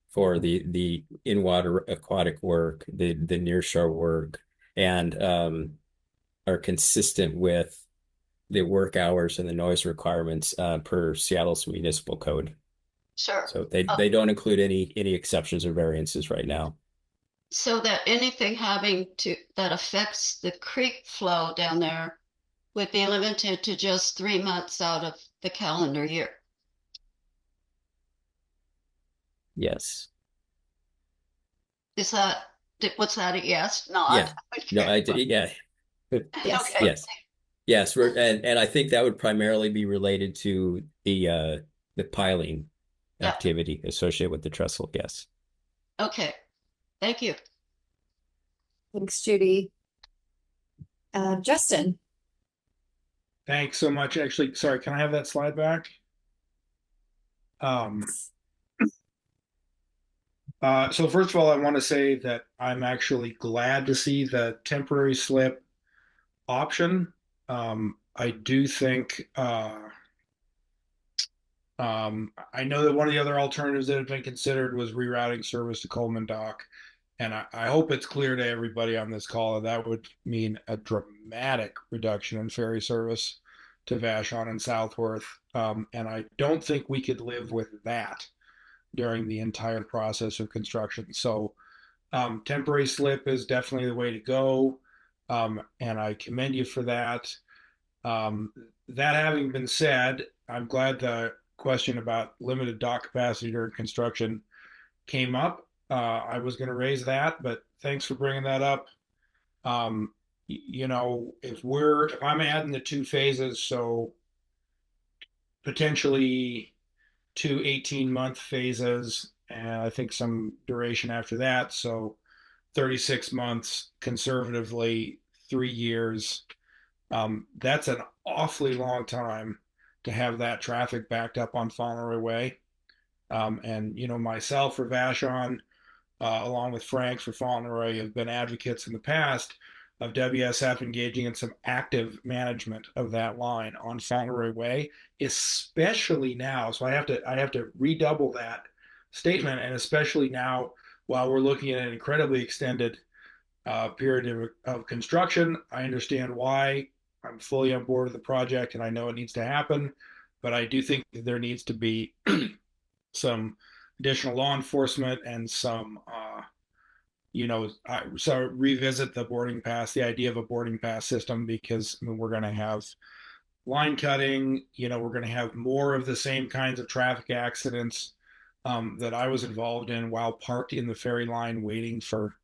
for the in-water aquatic work, the nearshore work, and are consistent with the work hours and the noise requirements per Seattle's municipal code. Sure. So they don't include any exceptions or variances right now. So that anything that affects the creek flow down there would be limited to just 3 months out of the calendar year. Yes. Was that a yes? Nod? Yeah. Okay. No, I did. Yeah. Yes. Okay. Yes. And I think that would primarily be related to the piling activity associated with the trestle. Yes. Okay. Thank you. Thanks, Judy. Justin. Thanks so much. Actually, sorry, can I have that slide back? So first of all, I want to say that I'm actually glad to see the temporary slip option. I do think I know that one of the other alternatives that have been considered was rerouting service to Coleman Dock. And I hope it's clear to everybody on this call that would mean a dramatic reduction in ferry service to Vashon and Southworth. And I don't think we could live with that during the entire process of construction. So temporary slip is definitely the way to go. And I commend you for that. That having been said, I'm glad the question about limited dock capacity during construction came up. I was going to raise that, but thanks for bringing that up. you know, if I'm adding the 2 phases, so potentially 2 18-month phases, and I think some duration after that. So 36 months, conservatively 3 years. That's an awfully long time to have that traffic backed up on Fauntleroy Way. And, you know, myself for Vashon, along with Frank for Fauntleroy, have been advocates in the past of WSF engaging in some active management of that line on Fauntleroy Way, especially now. So I have to redouble that statement, and especially now while we're looking at an incredibly extended period of construction. I understand why. I'm fully on board with the project, and I know it needs to happen, but I do think that there needs to be some additional law enforcement and some so revisit the boarding pass, the idea of a boarding pass system, because I mean, we're going to have line cutting, you know, we're going to have more of the same kinds of traffic accidents that I was involved in while parked in the ferry line waiting for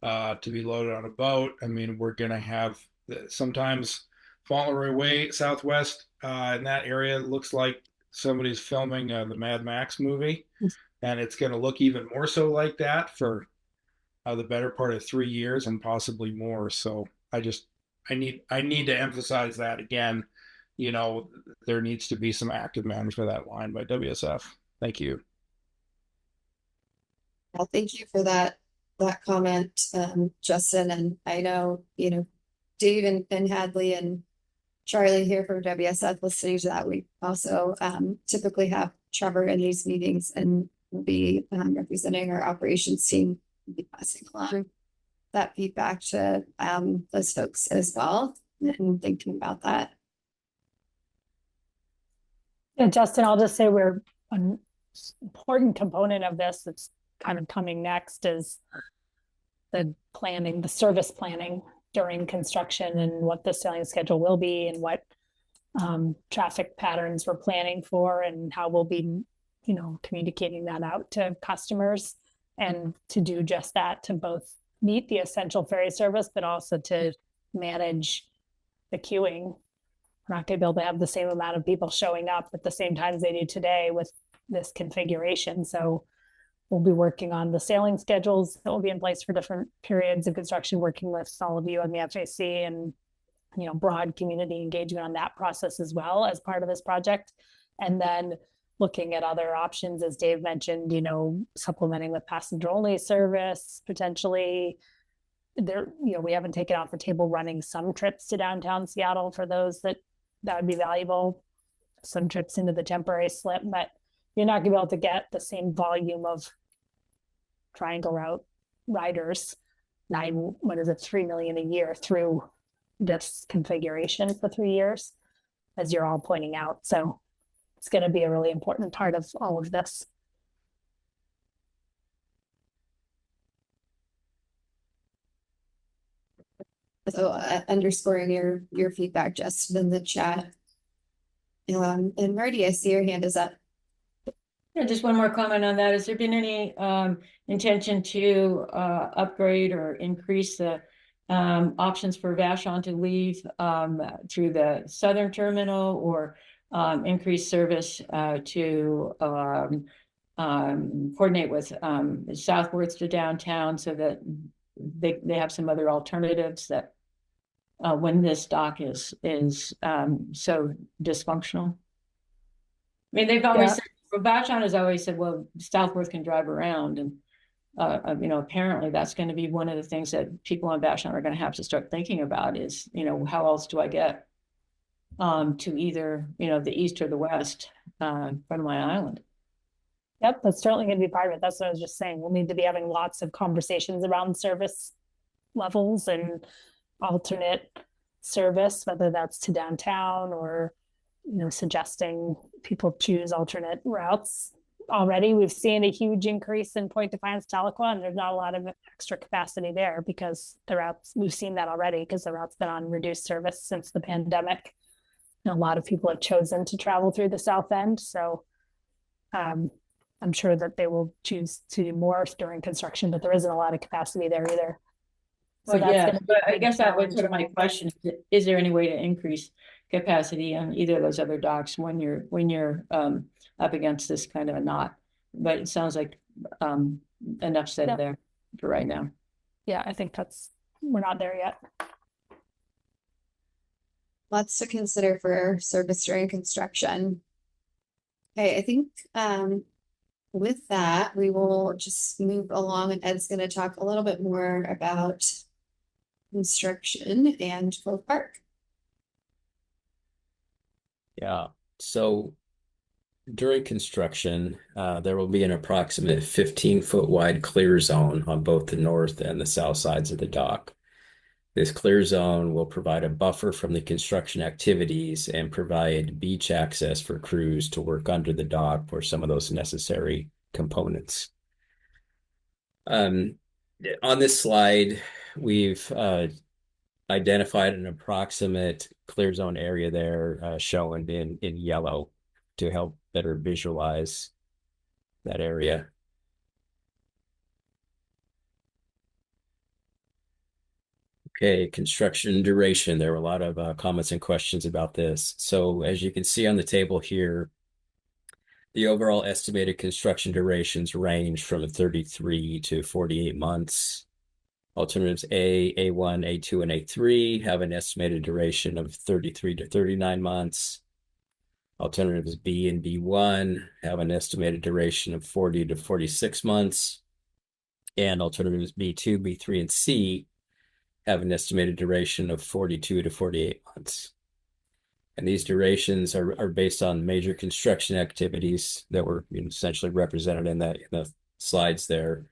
to be loaded on a boat. I mean, we're going to have sometimes Fauntleroy Way Southwest in that area, it looks like somebody's filming the Mad Max movie, and it's going to look even more so like that for the better part of 3 years and possibly more. So I need to emphasize that again. You know, there needs to be some active management of that line by WSF. Thank you. Well, thank you for that comment, Justin. And I know, you know, Dave and Hadley and Charlie here from WSF listening to that. We also typically have Trevor in these meetings, and will be representing our operations team, be passing along that feedback to those folks as well, and thinking about that. And Justin, I'll just say we're an important component of this that's kind of coming next is the planning, the service planning during construction, and what the sailing schedule will be, and what traffic patterns we're planning for, and how we'll be, you know, communicating that out to customers, and to do just that, to both meet the essential ferry service, but also to manage the queuing. We're not going to be able to have the same amount of people showing up at the same time as they do today with this configuration. So we'll be working on the sailing schedules that will be in place for different periods of construction, working with all of you on the FAC and, you know, broad community engagement on that process as well as part of this project. And then looking at other options, as Dave mentioned, you know, supplementing with passenger only service, potentially. There, you know, we haven't taken off the table running some trips to downtown Seattle for those that would be valuable. Some trips into the temporary slip, but you're not gonna be able to get the same volume of triangle route riders, 3 million a year through this configuration for 3 years, as you're all pointing out. So it's going to be a really important part of all of this. So underscoring your feedback, Justin, in the chat. And Marty, I see your hand is up. Yeah, just one more comment on that. Has there been any intention to upgrade or increase the options for Vashon to leave through the southern terminal, or increase service to coordinate with southwards to downtown, so that they have some other alternatives that when this dock is so dysfunctional? I mean, they've always said, well, Vashon has always said, well, Southworth can drive around, and you know, apparently that's going to be one of the things that people on Vashon are going to have to start thinking about is, you know, how else do I get to either, you know, the east or the west from my island? Yep, that's certainly going to be part of it. That's what I was just saying. We'll need to be having lots of conversations around service levels and alternate service, whether that's to downtown or, you know, suggesting people choose alternate routes. Already we've seen a huge increase in Point Defiance Tahlequah, and there's not a lot of extra capacity there because the routes, we've seen that already because the route's been on reduced service since the pandemic. And a lot of people have chosen to travel through the south end. So I'm sure that they will choose to do more during construction, but there isn't a lot of capacity there either. So Well, that's yeah, gonna be but a I big guess that was challenge sort of my going question. Is there any way to increase capacity on either of those other docks when you're up against this kind of a knot? But it sounds like enough said Yep. there for right now. Yeah, I think we're not there yet. Lots to consider for service during construction. Okay, I think with that, we will just move along, and Ed's going to talk a little bit more about construction and Cove Park. Yeah, so during construction, there will be an approximate 15-foot wide clear zone on both the north and the south sides of the dock. This clear zone will provide a buffer from the construction activities and provide beach access for crews to work under the dock for some of those necessary components. On this slide, we've identified an approximate clear zone area there shown in yellow to help better visualize that area. Okay, construction duration. There were a lot of comments and questions about this. So as you can see on the table here, the overall estimated construction durations range from 33 to 48 months. Alternatives A, A1, A2, and A3 have an estimated duration of 33 to 39 months. Alternatives B and B1 have an estimated duration of 40 to 46 months. And alternatives B2, B3, and C have an estimated duration of 42 to 48 months. And these durations are based on major construction activities that were essentially represented in the slides there,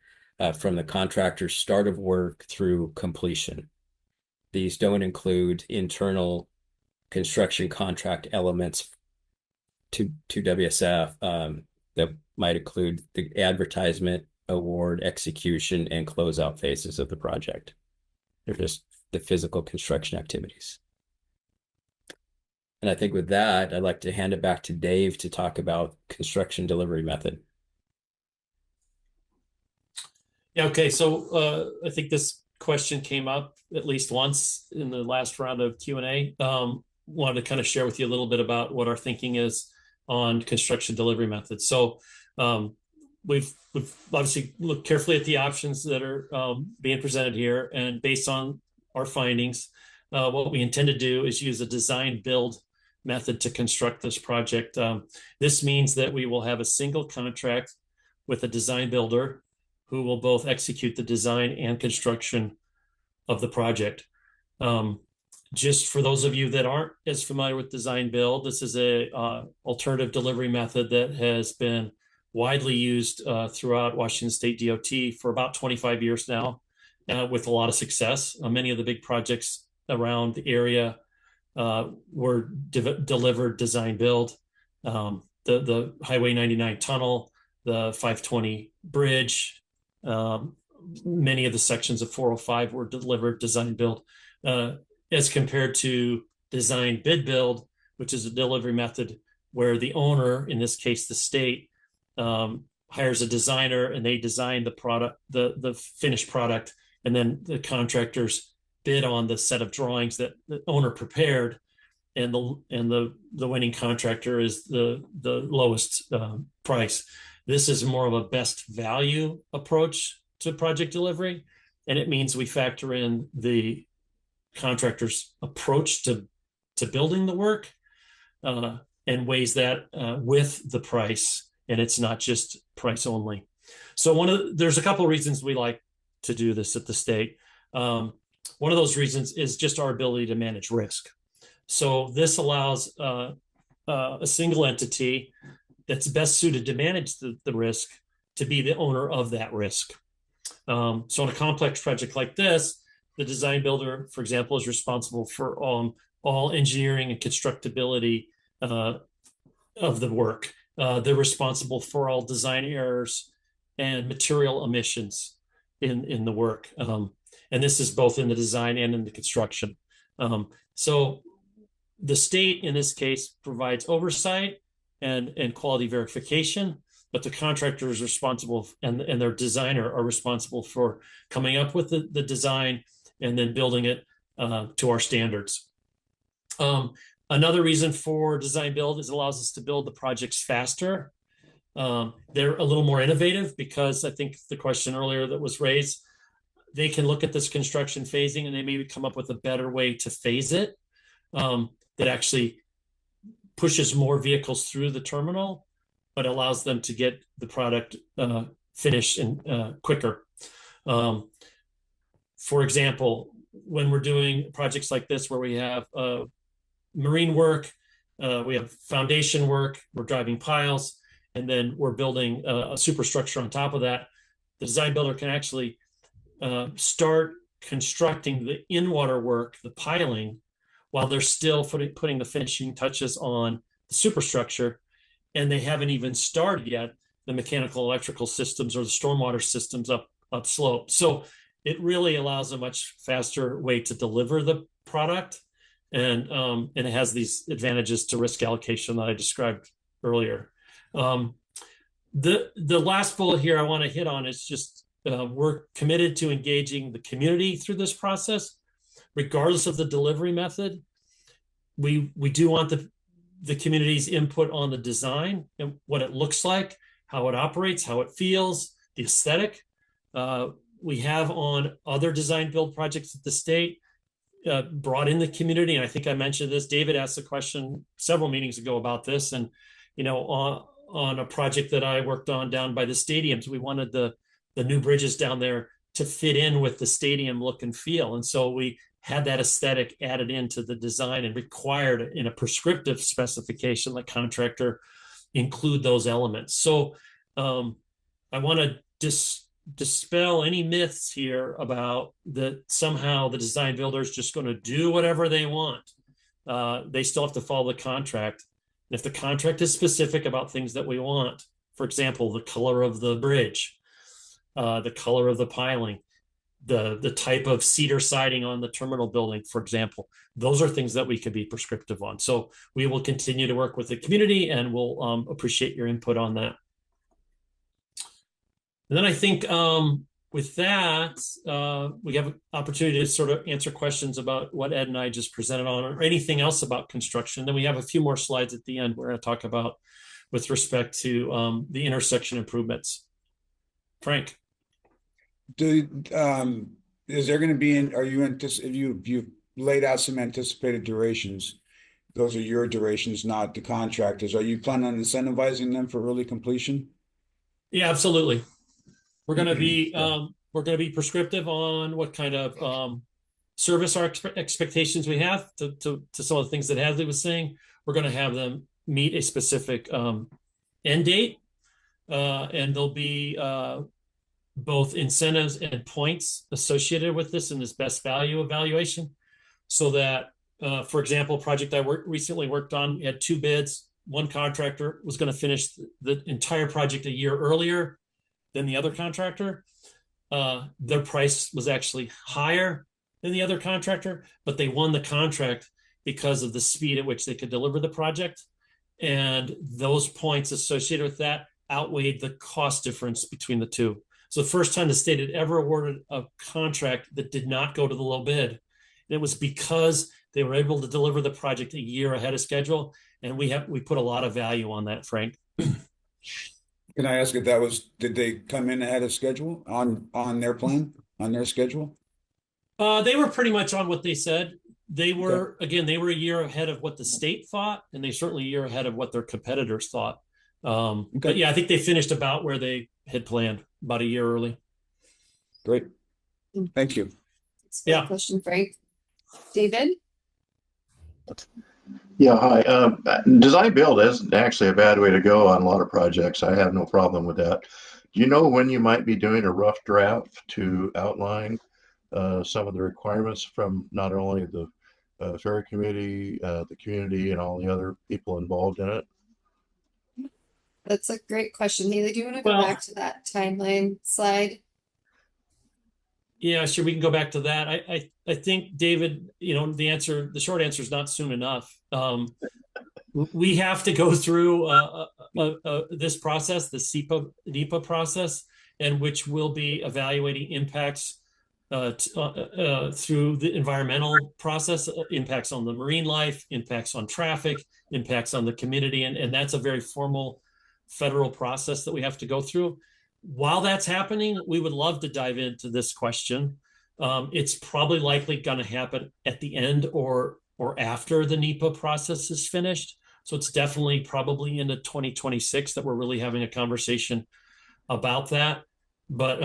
from the contractor's start of work through completion. These don't include internal construction contract elements to WSF that might include the advertisement, award, execution, and closeout phases of the project. They're just the physical construction activities. And I think with that, I'd like to hand it back to Dave to talk about construction delivery method. Yeah, okay, so I think this question came up at least once in the last round of Q&A. Wanted to kind of share with you a little bit about what our thinking is on construction delivery methods. So we've obviously looked carefully at the options that are being presented here, and based on our findings, what we intend to do is use a design build method to construct this project. This means that we will have a single contract with a design builder who will both execute the design and construction of the project. Just for those of you that aren't as familiar with design build, this is a alternative delivery method that has been widely used throughout Washington State DOT for about 25 years now, with a lot of success. Many of the big projects around the area were delivered design build. The Highway 99 tunnel, the 520 bridge, many of the sections of 405 were delivered design build, as compared to design bid build, which is a delivery method where the owner, in this case the state, hires a designer and they design the product, the finished product, and then the contractors bid on the set of drawings that the owner prepared, and the winning contractor is the lowest price. This is more of a best value approach to project delivery, and it means we factor in the contractor's approach to building the work and weighs that with the price, and it's not just price only. So there's a couple of reasons we like to do this at the state. One of those reasons is just our ability to manage risk. So this allows a single entity that's best suited to manage the risk to be the owner of that risk. So in a complex project like this, the design builder, for example, is responsible for all engineering and constructability of the work. They're responsible for all design errors and material emissions in the work. And this is both in the design and in the construction. So the state, in this case, provides oversight and quality verification, but the contractor is responsible and their designer are responsible for coming up with the design and then building it to our standards. Another reason for design build is it allows us to build the projects faster. They're a little more innovative because I think the question earlier that was raised, they can look at this construction phasing and they maybe come up with a better way to phase it that actually pushes more vehicles through the terminal, but allows them to get the product finished and quicker. For example, when we're doing projects like this where we have marine work, we have foundation work, we're driving piles, and then we're building a superstructure on top of that, the design builder can actually start constructing the in-water work, the piling, while they're still putting the finishing touches on the superstructure, and they haven't even started yet the mechanical electrical systems or the stormwater systems upslope. So it really allows a much faster way to deliver the product, and it has these advantages to risk allocation that I described earlier. The last bullet here I want to hit on is just we're committed to engaging the community through this process, regardless of the delivery method. We do want the community's input on the design and what it looks like, how it operates, how it feels, the aesthetic. We have on other design build projects at the state brought in the community, and I think I mentioned this. David asked a question several meetings ago about this, and on a project that I worked on down by the stadiums, we wanted the new bridges down there to fit in with the stadium look and feel, and so we had that aesthetic added into the design and required in a prescriptive specification like contractor include those elements. So I want to dispel any myths here about that somehow the design builder is just going to do whatever they want. They still have to follow the contract. And if the contract is specific about things that we want, for example, the color of the bridge, the color of the piling, the type of cedar siding on the terminal building, for example, those are things that we can be prescriptive on. So we will continue to work with the community, and we'll appreciate your input on that. And then I think with that, we have an opportunity to sort of answer questions about what Ed and I just presented on, or anything else about construction. Then we have a few more slides at the end we're going to talk about with respect to the intersection improvements. Frank. Is there going to be you've laid out some anticipated durations? Those are your durations, not the contractors. Are you planning on incentivizing them for early completion? Yeah, absolutely. We're going to be prescriptive on what kind of service our expectations we have to some of the things that Hadley was saying. We're going to have them meet a specific end date, and there'll be both incentives and points associated with this in this best value evaluation, so that, for example, a project I recently worked on, we had 2 bids. One contractor was going to finish the entire project a year earlier than the other contractor. Their price was actually higher than the other contractor, but they won the contract because of the speed at which they could deliver the project. And those points associated with that outweighed the cost difference between the two. So the first time the state had ever awarded a contract that did not go to the low bid. And it was because they were able to deliver the project a year ahead of schedule. And we put a lot of value on that, Frank. Can I ask if did they come in ahead of schedule on their plan, on their schedule? They were pretty much on what they said. They were, again, they were a year ahead of what the state thought, and they certainly a year ahead of what their competitors thought. But yeah, I think they finished about where they had planned, about a year early. Great. Thank you. Yeah. Question, Frank. David? Yeah, hi. Design build isn't actually a bad way to go on a lot of projects. I have no problem with that. Do you know when you might be doing a rough draft to outline some of the requirements from not only the Ferry committee, the community, and all the other people involved in it? That's a great question. Neely, do you want to go back to that timeline slide? Yeah, sure. We can go back to that. I think, David, the short answer is not soon enough. We have to go through this process, the NEPA process, and which will be evaluating impacts through the environmental process, impacts on the marine life, impacts on traffic, impacts on the community. And that's a very formal federal process that we have to go through. While that's happening, we would love to dive into this question. It's probably likely going to happen at the end or after the NEPA process is finished. So it's definitely probably into 2026 that we're really having a conversation about that. But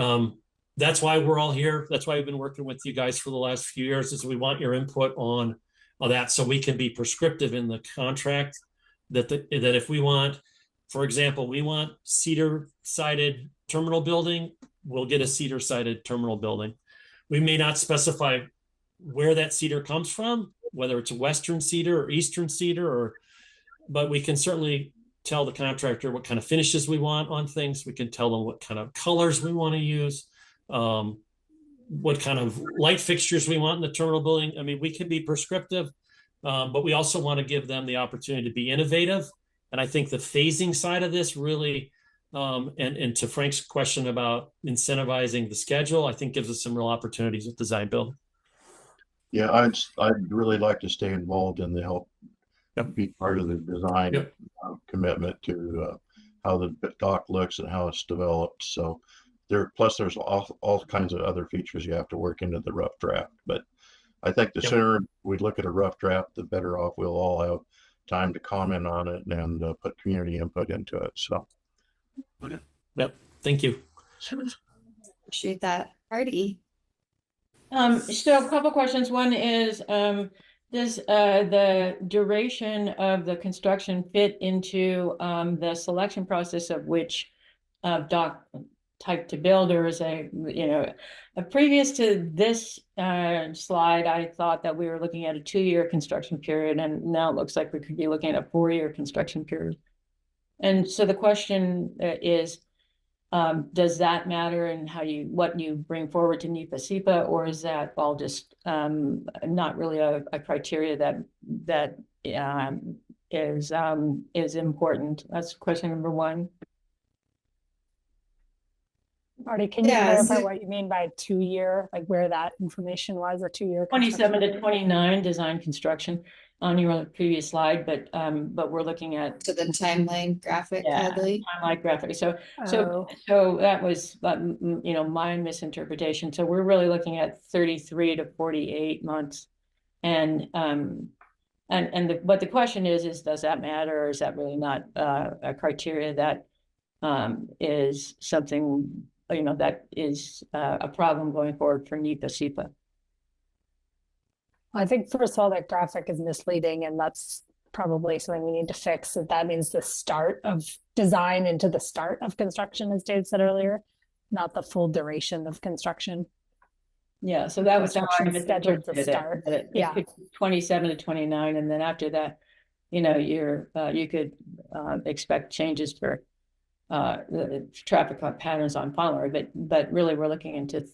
that's why we're all here. That's why we've been working with you guys for the last few years, is we want your input on that so we can be prescriptive in the contract that if we want, for example, we want cedar sided terminal building, we'll get a cedar sided terminal building. We may not specify where that cedar comes from, whether it's a Western cedar or Eastern cedar, but we can certainly tell the contractor what kind of finishes we want on things. We can tell them what kind of colors we want to use, what kind of light fixtures we want in the terminal building. I mean, we can be prescriptive, but we also want to give them the opportunity to be innovative. And I think the phasing side of this really, and to Frank's question about incentivizing the schedule, I think gives us some real opportunities with design build. Yeah, I'd really like to stay involved in the help, be part of the design commitment to how the dock looks and how it's developed. So there's all kinds of other features you have to work into the rough draft. But I think the sooner we look at a rough draft, the better off we'll all have time to comment on it and put community input into it. So. Okay. Yep. Thank you. Appreciate that. Artie. So a couple questions. One is, does the duration of the construction fit into the selection process of which dock type to build, or is previous to this slide, I thought that we were looking at a 2-year construction period, and now it looks like we could be looking at a 4-year construction period. And so the question is, does that matter in what you bring forward to NEPA SEPA, or is that all just not really a criteria that is important? That's question number one. Artie, can you clarify what you mean by 2-year, like where that information was, a 2-year? 27 to 29 design construction on your previous slide, but we're looking at to the timeline graphic. Timeline graphic. So that was my misinterpretation. So we're really looking at 33 to 48 months, and what the question is does that matter, or is that really not a criteria that is something that is a problem going forward for NEPA SEPA? I think first of all, that graphic is misleading, and that's probably something we need to fix. That means the start of design into the start of construction, as Dave said earlier, not the full duration of construction. Yeah, so that was how I scheduled to start. Yeah, 27 to 29, and then after that, you could expect changes for the traffic patterns on Fauntleroy, but really we're looking into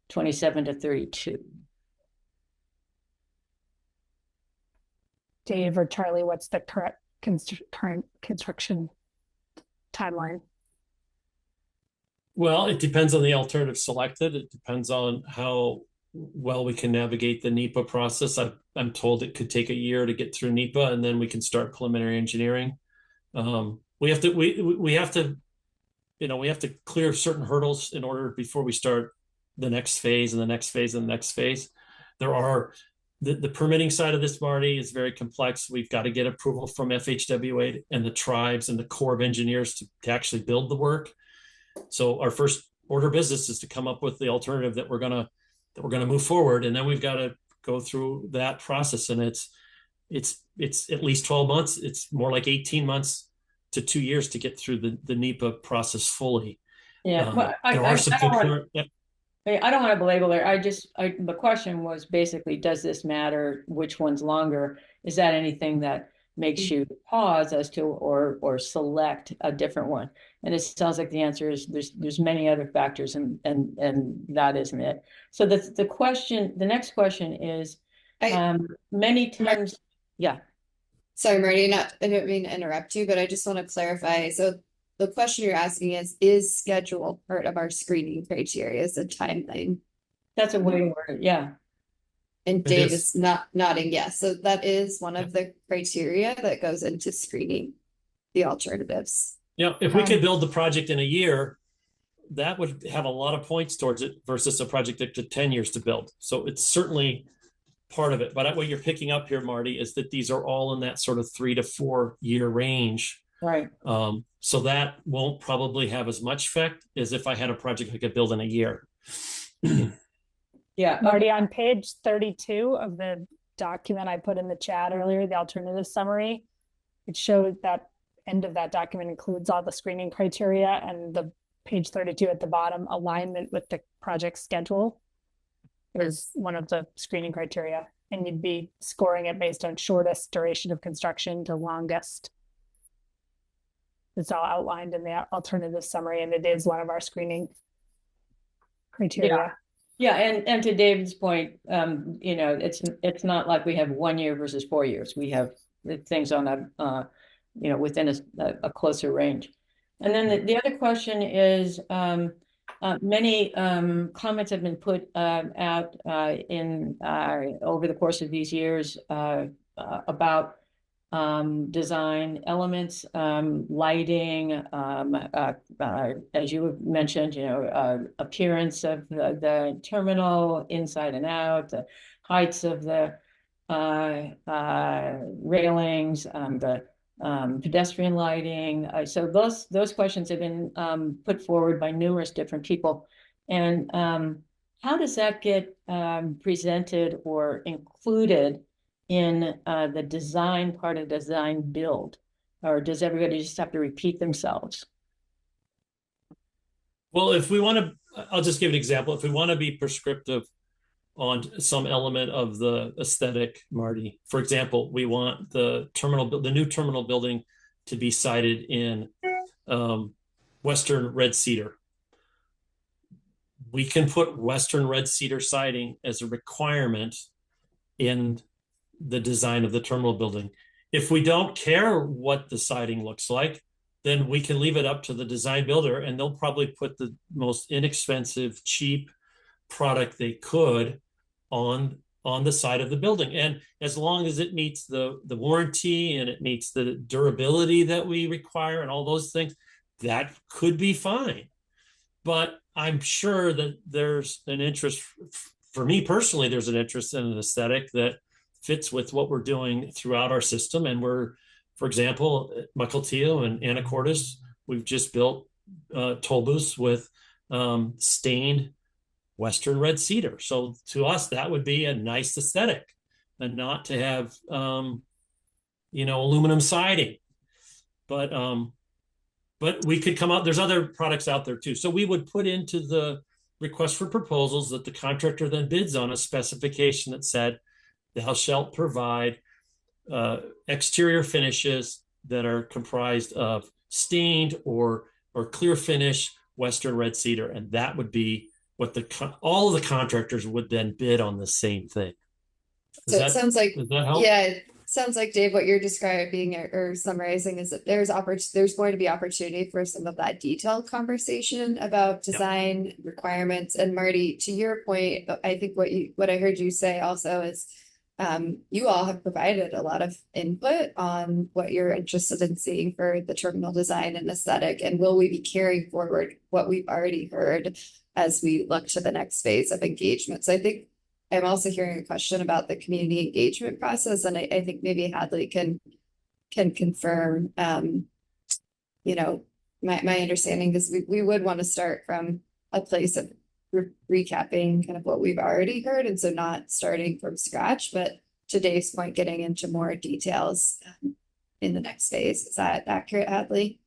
27 to 32. Dave or Charlie, what's the current construction timeline? Well, it depends on the alternative selected. It depends on how well we can navigate the NEPA process. I'm told it could take a year to get through NEPA, and then we can start preliminary engineering. We have to clear certain hurdles in order before we start the next phase and the next phase and the next phase. There are the permitting side of this, Marty, is very complex. We've got to get approval from FHWA and the tribes and the Corps of Engineers to actually build the work. So our first order of business is to come up with the alternative that we're gonna move forward, and then we've got to go through that process. And it's at least 12 months. It's more like 18 months to 2 years to get through the NEPA process fully. Yeah, well, I don't want to belabor there. The question was basically, does this matter? Which one's longer? Is that anything that makes you pause as to or select a different one? And it sounds like the answer is there's many other factors, and that isn't it. So the next question is, many times, yeah. Sorry, Marty, I didn't mean to interrupt you, but I just want to clarify. So the question you're asking is schedule part of our screening criteria, is a timeline? That's a way to word it, yeah. And It Dave is. is not nodding yes. So that is one of the criteria that goes into screening the alternatives. Yeah, if we could build the project in a year, that would have a lot of points towards it versus a project that took 10 years to build. So it's certainly part of it. But what you're picking up here, Marty, is that these are all in that sort of 3 to 4 year range. Right. So that won't probably have as much effect as if I had a project I could build in a year. Yeah. Marty, on page 32 of the document I put in the chat earlier, the alternative summary, it showed that end of that document includes all the screening criteria, and the page 32 at the bottom, alignment with the project schedule is one of the screening criteria, and you'd be scoring it based on shortest duration of construction to longest. It's all outlined in the alternative summary, and it is one of our screening criteria. Yeah, and to David's point, you know, it's not like we have 1 year versus 4 years. We have things on a you know, within a closer range. And then the other question is, many comments have been put out in over the course of these years about design elements, lighting, as you have mentioned, you know, appearance of the terminal inside and out, the heights of the railings, the pedestrian lighting. So those questions have been put forward by numerous different people. And how does that get presented or included in the design part of design build? Or does everybody just have to repeat themselves? Well, if we want to, I'll just give an example. If we want to be prescriptive on some element of the aesthetic, Marty, for example, we want the new terminal building to be sited in Western red cedar. We can put Western red cedar siding as a requirement in the design of the terminal building. If we don't care what the siding looks like, then we can leave it up to the design builder, and they'll probably put the most inexpensive, cheap product they could on the side of the building. And as long as it meets the warranty and it meets the durability that we require and all those things, that could be fine. But I'm sure that there's an interest, for me personally, there's an interest in an aesthetic that fits with what we're doing throughout our system. And we're, for example, Mukilteo and Anacortes, we've just built toll booths with stained Western red cedar. So to us, that would be a nice aesthetic, and not to have, you know, aluminum siding. But we could come out, there's other products out there too. So we would put into the request for proposals that the contractor then bids on a specification that said, thou shalt provide exterior finishes that are comprised of stained or clear finish Western red cedar. And that would be what all of the contractors would then bid on the same thing. So it sounds like, does that help? yeah, it sounds like, Dave, what you're describing or summarizing is that there's going to be opportunity for some of that detailed conversation about design requirements. And Marty, to your point, I think what I heard you say also is you all have provided a lot of input on what you're interested in seeing for the terminal design and aesthetic. And will we be carrying forward what we've already heard as we look to the next phase of engagement? So I think I'm also hearing a question about the community engagement process. And I think maybe Hadley can confirm, you know, my understanding is we would want to start from a place of recapping kind of what we've already heard. And so not starting from scratch, but to Dave's point, getting into more details in the next phase. Is that accurate, Hadley?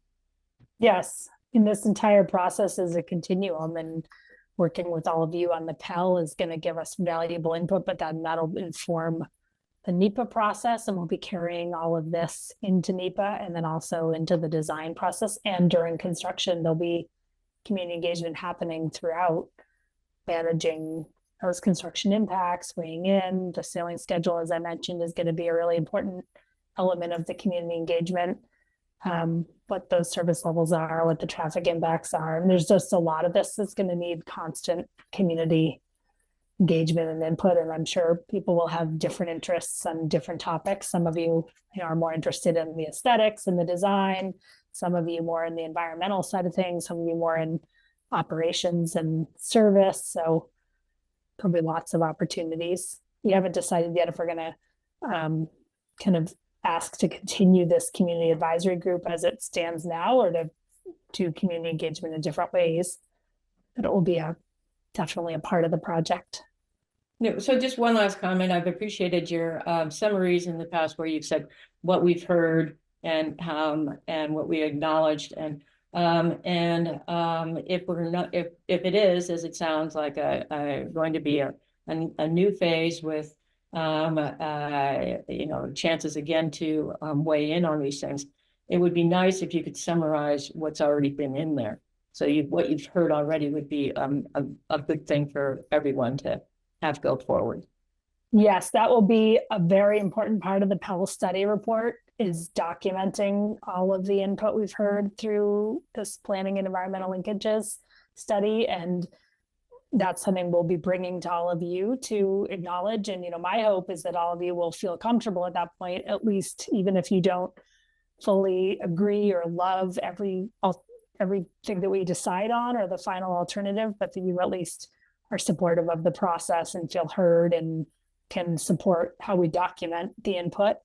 Yes, in this entire process is a continuum, and working with all of you on the Pell is going to give us valuable input, but then that'll inform the NEPA process, and we'll be carrying all of this into NEPA and then also into the design process. And during construction, there'll be community engagement happening throughout, managing those construction impacts, weighing in. The sailing schedule, as I mentioned, is going to be a really important element of the community engagement. what those service levels are, what the traffic impacts are. And there's just a lot of this that's going to need constant community engagement and input. And I'm sure people will have different interests on different topics. Some of you, are more interested in the aesthetics and the design. Some of you more in the environmental side of things. Some of you more in operations and service. So there'll be lots of opportunities. We haven't decided yet if we're going to kind of ask to continue this community advisory group as it stands now, or to do community engagement in different ways. But it will be definitely a part of the project. No, so just one last comment. I've appreciated your summaries in the past where you've said what we've heard and what we acknowledged, and if we're not, if it is, as it sounds like, going to be a new phase with chances again to weigh in on these things, it would be nice if you could summarize what's already been in there. So what you've heard already would be a good thing for everyone to have go forward. Yes, that will be a very important part of the Pell study report, is documenting all of the input we've heard through this planning and environmental linkages study. And that's something we'll be bringing to all of you to acknowledge. And, my hope is that all of you will feel comfortable at that point, at least, even if you don't fully agree or love everything that we decide on or the final alternative, but that you at least are supportive of the process and feel heard and can support how we document the input,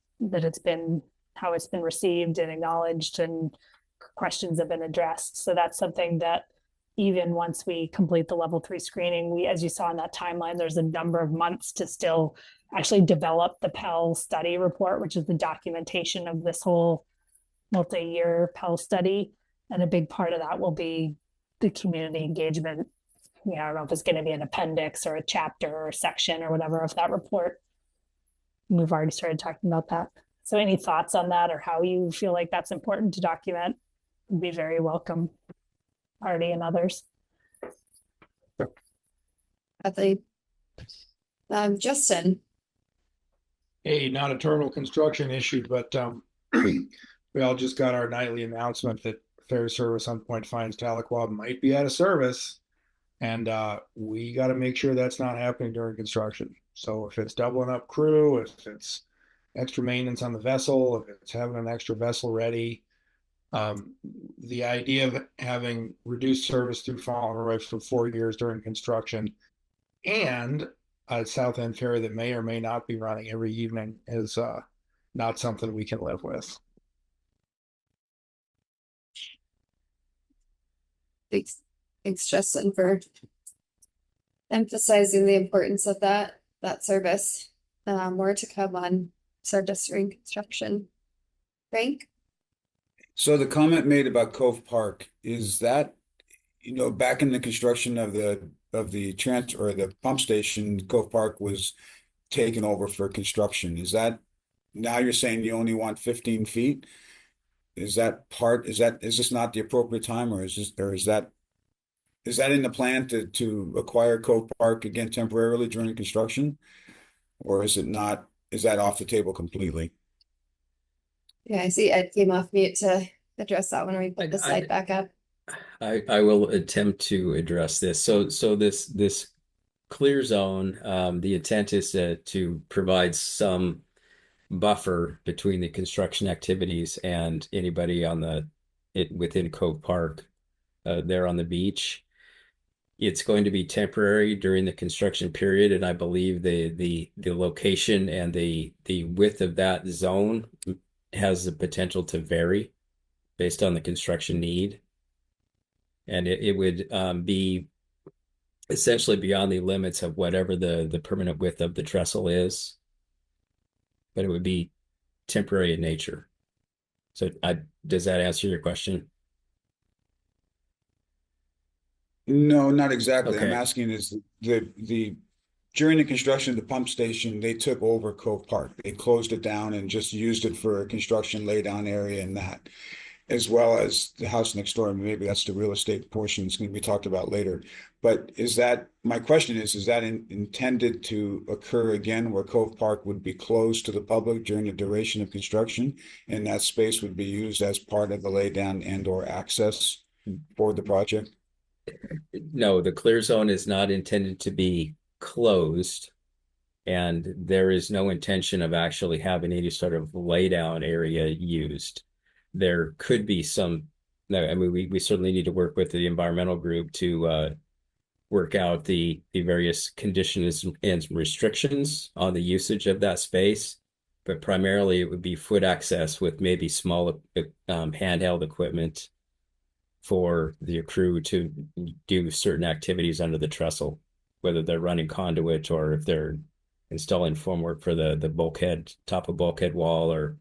how it's been received and acknowledged and questions have been addressed. So that's something that even once we complete the level 3 screening, as you saw in that timeline, there's a number of months to still actually develop the Pell study report, which is the documentation of this whole multi-year Pell study. And a big part of that will be the community engagement. I don't know if it's going to be an appendix or a chapter or a section or whatever of that report. We've already started talking about that. So any thoughts on that, or how you feel like that's important to document, would be very welcome. Artie and others. Justin. Hey, not a terminal construction issue, but we all just got our nightly announcement that Ferry Service on Point Fines Tahlequah might be out of service. And we got to make sure that's not happening during construction. So if it's doubling up crew, if it's extra maintenance on the vessel, if it's having an extra vessel ready, the idea of having reduced service through Fauntleroy for 4 years during construction and a South End ferry that may or may not be running every evening is not something we can live with. Thanks, Justin, for emphasizing the importance of that service. More to come on service during construction. Frank? So the comment made about Cove Park, is that, back in the construction of the pump station, Cove Park was taken over for construction. Is that, now you're saying you only want 15 feet? Is this not the appropriate time, or is that in the plan to acquire Cove Park again temporarily during construction? Or is that off the table completely? Yeah, I see Ed came off mute to address that when we put the slide back up. I will attempt to address this. So this clear zone, the intent is to provide some buffer between the construction activities and anybody within Cove Park there on the beach. It's going to be temporary during the construction period, and I believe the location and the width of that zone has the potential to vary based on the construction need. And it would be essentially beyond the limits of whatever the permanent width of the trestle is, but it would be temporary in nature. So does that answer your question? No, not exactly. Okay. I'm asking is during the construction of the pump station, they took over Cove Park. They closed it down and just used it for a construction laydown area and that. as well as the house next door. And maybe that's the real estate portion that's going to be talked about later. But my question is that intended to occur again where Cove Park would be closed to the public during the duration of construction? And that space would be used as part of the laydown and or access for the project? No, the clear zone is not intended to be closed. And there is no intention of actually having any sort of laydown area used. There could be some, no, I mean, we certainly need to work with the environmental group to work out the various conditions and restrictions on the usage of that space. But primarily it would be foot access with maybe small handheld equipment for the crew to do certain activities under the trestle, whether they're running conduit or if they're installing formwork for the bulkhead, top of bulkhead wall, or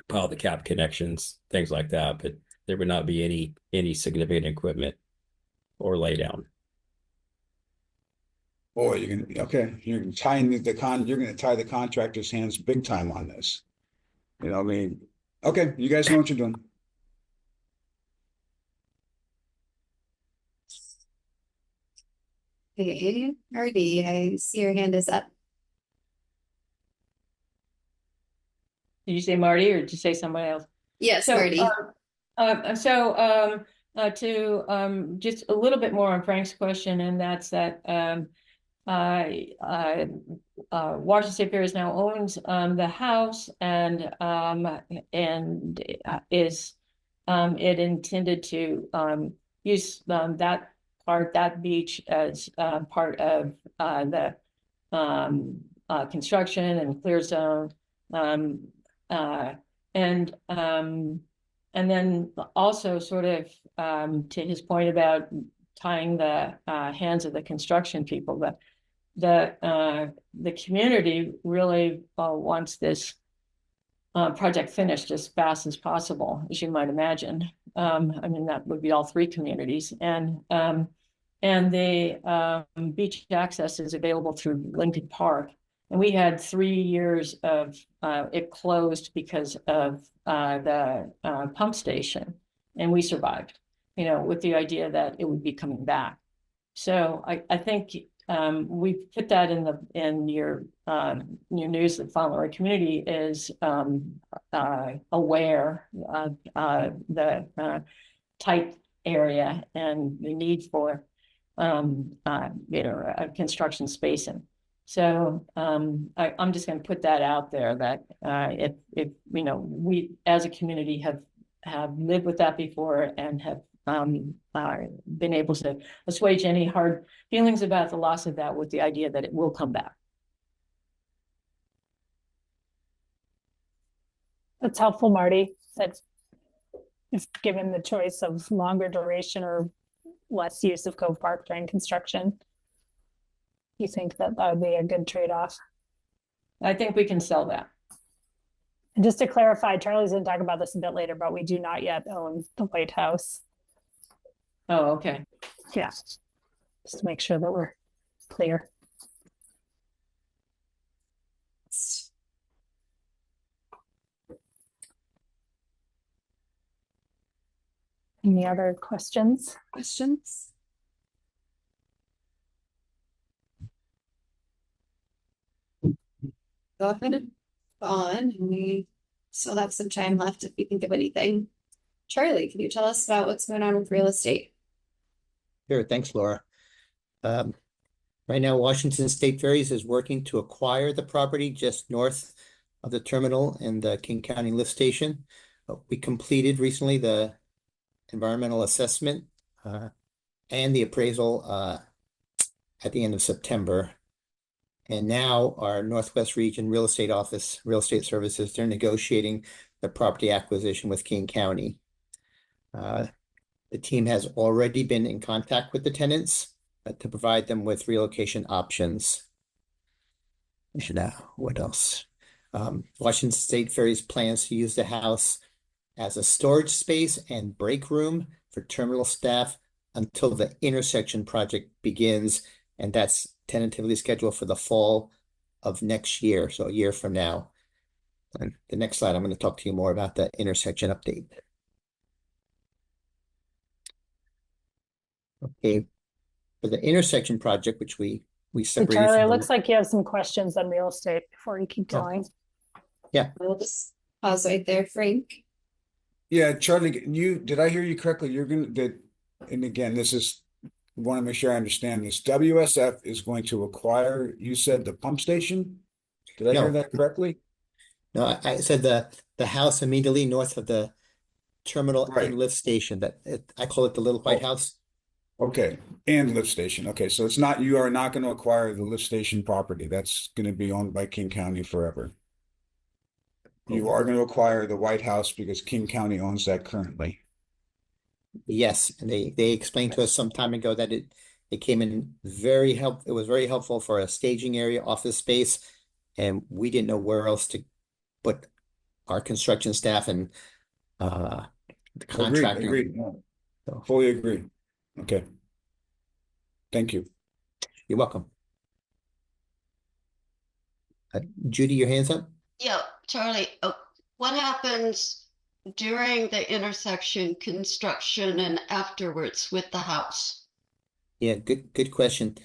pile the cap connections, things like that. But there would not be any significant equipment or laydown. Boy, you're gonna tie the contractor's hands big time on this. You know, I mean, okay, you guys know what you're doing. Okay, Marty, I see your hand is up. Did you say Marty or did you say somebody else? Yes, So, Marty. To just a little bit more on Frank's question, and that's that Washington State Ferry now owns the house, and is it intended to use that beach as part of the construction and clear zone, and then also sort of to his point about tying the hands of the construction people, the community really wants this project finished as fast as possible, as you might imagine. I mean, that would be all three communities, and the beach access is available through Lincoln Park. And we had 3 years of it closed because of the pump station, and we survived, you know, with the idea that it would be coming back. So I think we put that in your news that Fauntleroy community is aware of the tight area and the need for a construction spacing. So I'm just going to put that out there that if you know, we as a community have lived with that before and have been able to assuage any hard feelings about the loss of that with the idea that it will come back. That's helpful, Marty. That's if given the choice of longer duration or less use of Cove Park during construction, you think that would be a good trade-off? I think we can sell that. And just to clarify, Charlie's going to talk about this a bit later, but we do not yet own the White House. Oh, okay. Yeah. Just to make sure that we're clear. Any other questions? Go ahead and on. We still have some time left if you think of anything. Charlie, can you tell us about what's going on with real estate? Sure, thanks, Laura. Right now, Washington State Ferries is working to acquire the property just north of the terminal and the King County lift station. We completed recently the environmental assessment and the appraisal at the end of September. And now our Northwest Region Real Estate Office, Real Estate Services, they're negotiating the property acquisition with King County. The team has already been in contact with the tenants to provide them with relocation options. What else? Washington State Ferries plans to use the house as a storage space and break room for terminal staff until the intersection project begins, and that's tentatively scheduled for the fall of next year, so a year from now. And the next slide, I'm going to talk to you more about the intersection update. Okay, for the intersection project, which we Hey, separated. Charlie, from it the- looks like you have some questions on real estate before you keep Oh. going. We'll just pause right there, Frank. Yeah, Charlie, did I hear you correctly? You're gonna that, and again, this is want to make sure I understand this. WSF is going to acquire, you said the pump station? Did I hear No. that correctly? No, I said the house immediately north of the terminal Right. and lift station I call it the Little White Oh. House. Okay, and lift station. Okay, so it's not, you are not going to acquire the lift station property. That's going to be owned by King County forever. You are going to acquire the White House because King County owns that currently. Yes, and they explained to us some time ago that it came in it was very helpful for a staging area, office space, and we didn't know where else to put our construction staff and the contractor. Agreed. No, So, fully agree. Okay. Thank you. you're welcome. Judy, your hand's up? Yeah, Charlie, what happens during the intersection construction and afterwards with the house? Yeah, good question.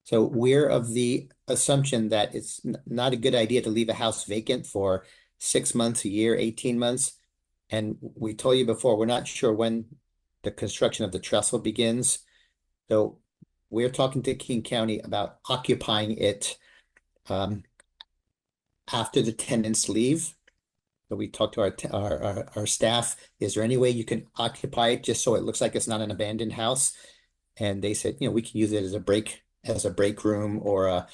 So we're of the assumption that it's not a good idea to leave a house vacant for 6 months, a year, 18 months. And we told you before, we're not sure when the construction of the trestle begins. So we're talking to King County about occupying it after the tenants leave. So we talked to our staff, is there any way you can occupy it just so it looks like it's not an abandoned house? And they said, we can use it as a break room, or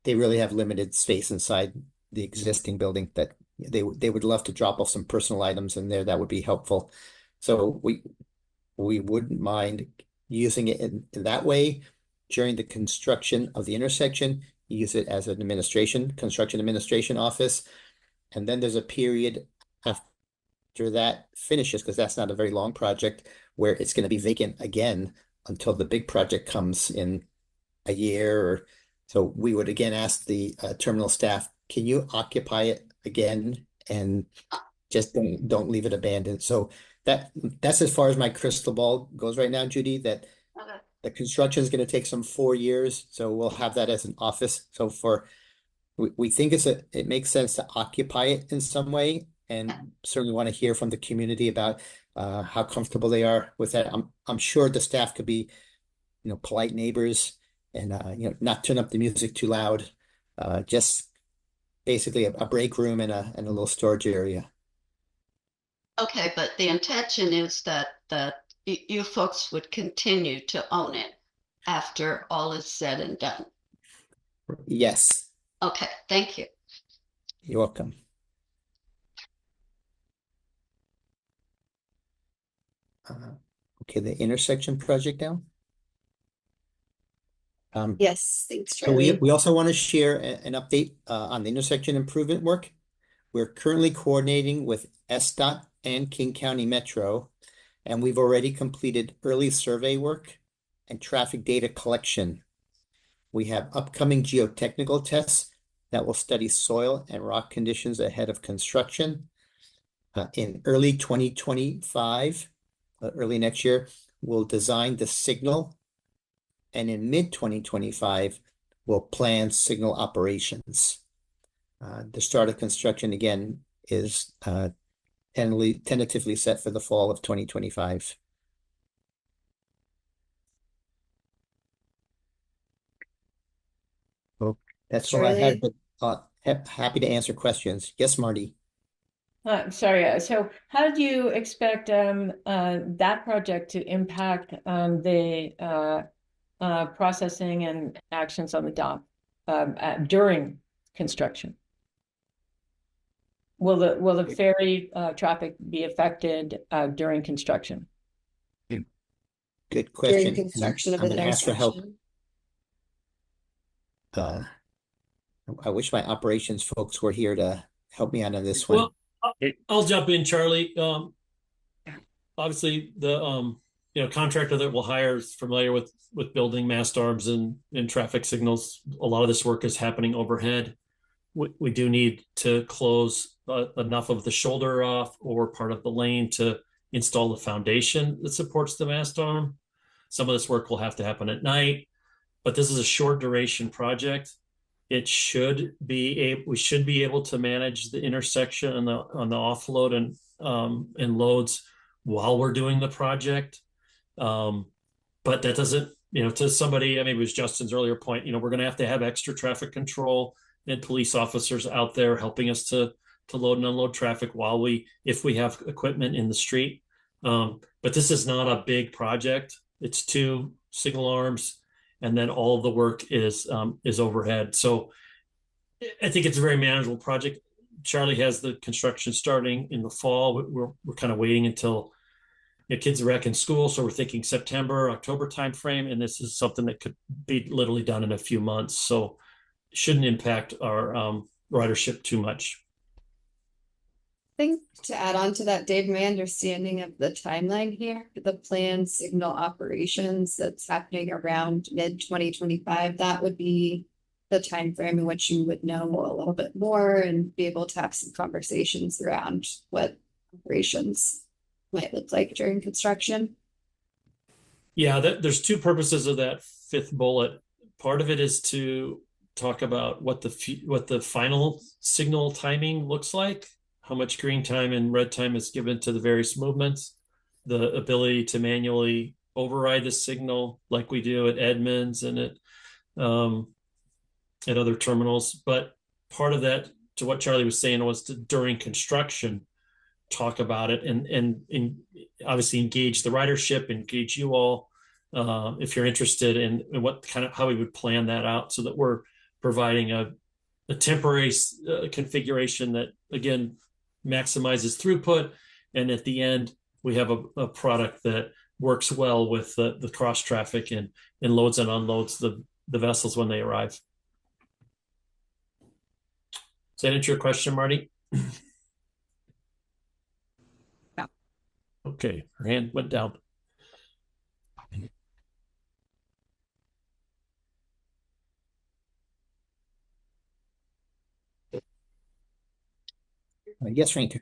they really have limited space inside the existing building that they would love to drop off some personal items in there that would be helpful. So we wouldn't mind using it in that way during the construction of the intersection. Use it as an construction administration office, and then there's a period after that finishes, because that's not a very long project, where it's going to be vacant again until the big project comes in a year or so. We would again ask the terminal staff, can you occupy it again and just don't leave it abandoned? So that's as far as my crystal ball goes right now, Judy, that Okay. the construction is going to take some 4 years. So we'll have that as an office. So we think it makes sense to occupy it in some way, and certainly want to hear from the community about how comfortable they are with that. I'm sure the staff could be, polite neighbors and not turn up the music too loud. Just basically a break room and a little storage area. Okay, but the intention is that you folks would continue to own it after all is said and done. Yes, Okay, thank you. you're welcome. Okay, the intersection project now. Yes, thanks, So we Charlie. also want to share an update on the intersection improvement work. We're currently coordinating with SDOT and King County Metro, and we've already completed early survey work and traffic data collection. We have upcoming geotechnical tests that will study soil and rock conditions ahead of construction. In early 2025, early next year, we'll design the signal, and in mid-2025, we'll plan signal operations. The start of construction again is tentatively set for the fall of 2025. Well, that's all I had, but happy to answer questions. Yes, Marty. Sorry, so how do you expect that project to impact the processing and actions on the dock during construction? Will the ferry traffic be affected during construction? Good question. During construction of I'm the gonna ask for help. intersection. I wish my operations folks were here to help me out on this one. Well, I'll jump in, Charlie. Obviously the contractor that we'll hire is familiar with building mast arms and traffic signals. A lot of this work is happening overhead. We do need to close enough of the shoulder off or part of the lane to install the foundation that supports the mast arm. Some of this work will have to happen at night, but this is a short duration project. It should be we should be able to manage the intersection on the offload and loads while we're doing the project. But that doesn't, to somebody, I mean, it was Justin's earlier point, we're going to have extra traffic control and police officers out there helping us to load and unload traffic if we have equipment in the street. But this is not a big project. It's 2 signal arms, and then all of the work is overhead. So I think it's a very manageable project. Charlie has the construction starting in the fall. We're kind of waiting until kids are back in school, so we're thinking September, October timeframe, and this is something that could be literally done in a few months. So it shouldn't impact our ridership too much. I think to add on to that, Dave, my understanding of the timeline here, the planned signal operations that's happening around mid-2025, that would be the time frame in which you would know a little bit more and be able to have some conversations around what operations might look like during construction. Yeah, there's 2 purposes of that 5th bullet. Part of it is to talk about what the final signal timing looks like, how much green time and red time is given to the various movements, the ability to manually override the signal like we do at Edmonds and at other terminals. But part of that, to what Charlie was saying, was to, during construction, talk about it and obviously engage the ridership, engage you all if you're interested in what how we would plan that out so that we're providing a temporary configuration that again maximizes throughput, and at the end we have a product that works well with the cross traffic and loads and unloads the vessels when they arrive. Does that answer your question, Marty? Yeah. Okay, her hand went down. Yes, Ranger.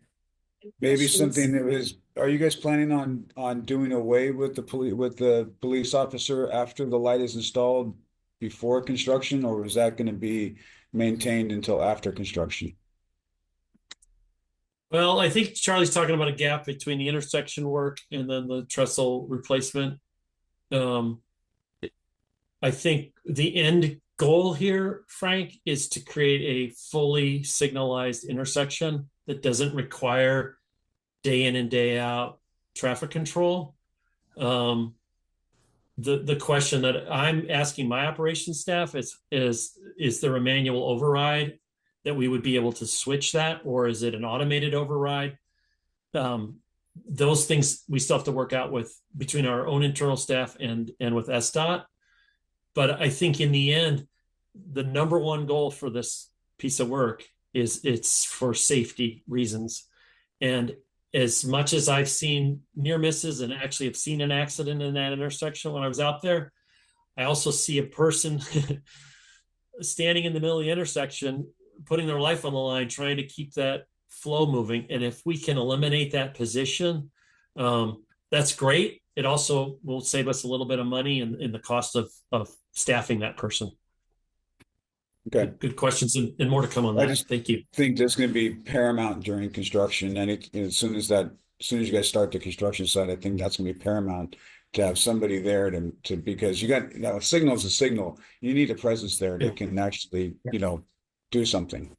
Maybe something that was, are you guys planning on doing away with the police officer after the light is installed before construction, or is that going to be maintained until after construction? Well, I think Charlie's talking about a gap between the intersection work and then the trestle replacement. I think the end goal here, Frank, is to create a fully signalized intersection that doesn't require day in and day out traffic control. The question that I'm asking my operations staff is there a manual override that we would be able to switch that, or is it an automated override? Those things we still have to work out with between our own internal staff and with SDOT. But I think in the end, the number one goal for this piece of work is it's for safety reasons. And as much as I've seen near misses and actually have seen an accident in that intersection when I was out there, I also see a person standing in the middle of the intersection, putting their life on the line, trying to keep that flow moving. And if we can eliminate that position, that's great. It also will save us a little bit of money in the cost of staffing that person. Okay. Good questions and more to come on that. Thank you. I think that's going to be paramount during construction, and as soon as you guys start the construction site, I think that's going to be paramount to have somebody there to because you got a signal is a signal. You need a presence there that can actually do something.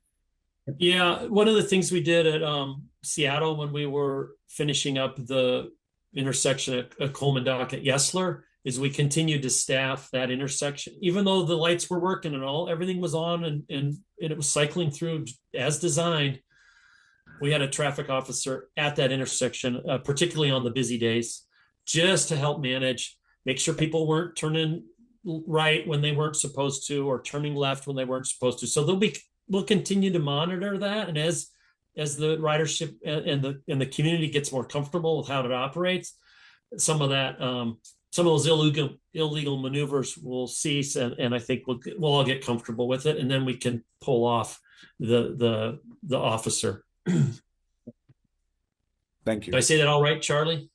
Yeah, one of the things we did at Seattle when we were finishing up the intersection at Coleman Dock at Yesler is we continued to staff that intersection, even though the lights were working and everything was on and it was cycling through as designed. We had a traffic officer at that intersection, particularly on the busy days, just to help manage, make sure people weren't turning right when they weren't supposed to, or turning left when they weren't supposed to. So we'll continue to monitor that, and as the ridership and the community gets more comfortable with how it operates, some of those illegal maneuvers will cease, and I think we'll all get comfortable with it, and then we can pull off the officer. Thank you. Did I say that all right, Charlie?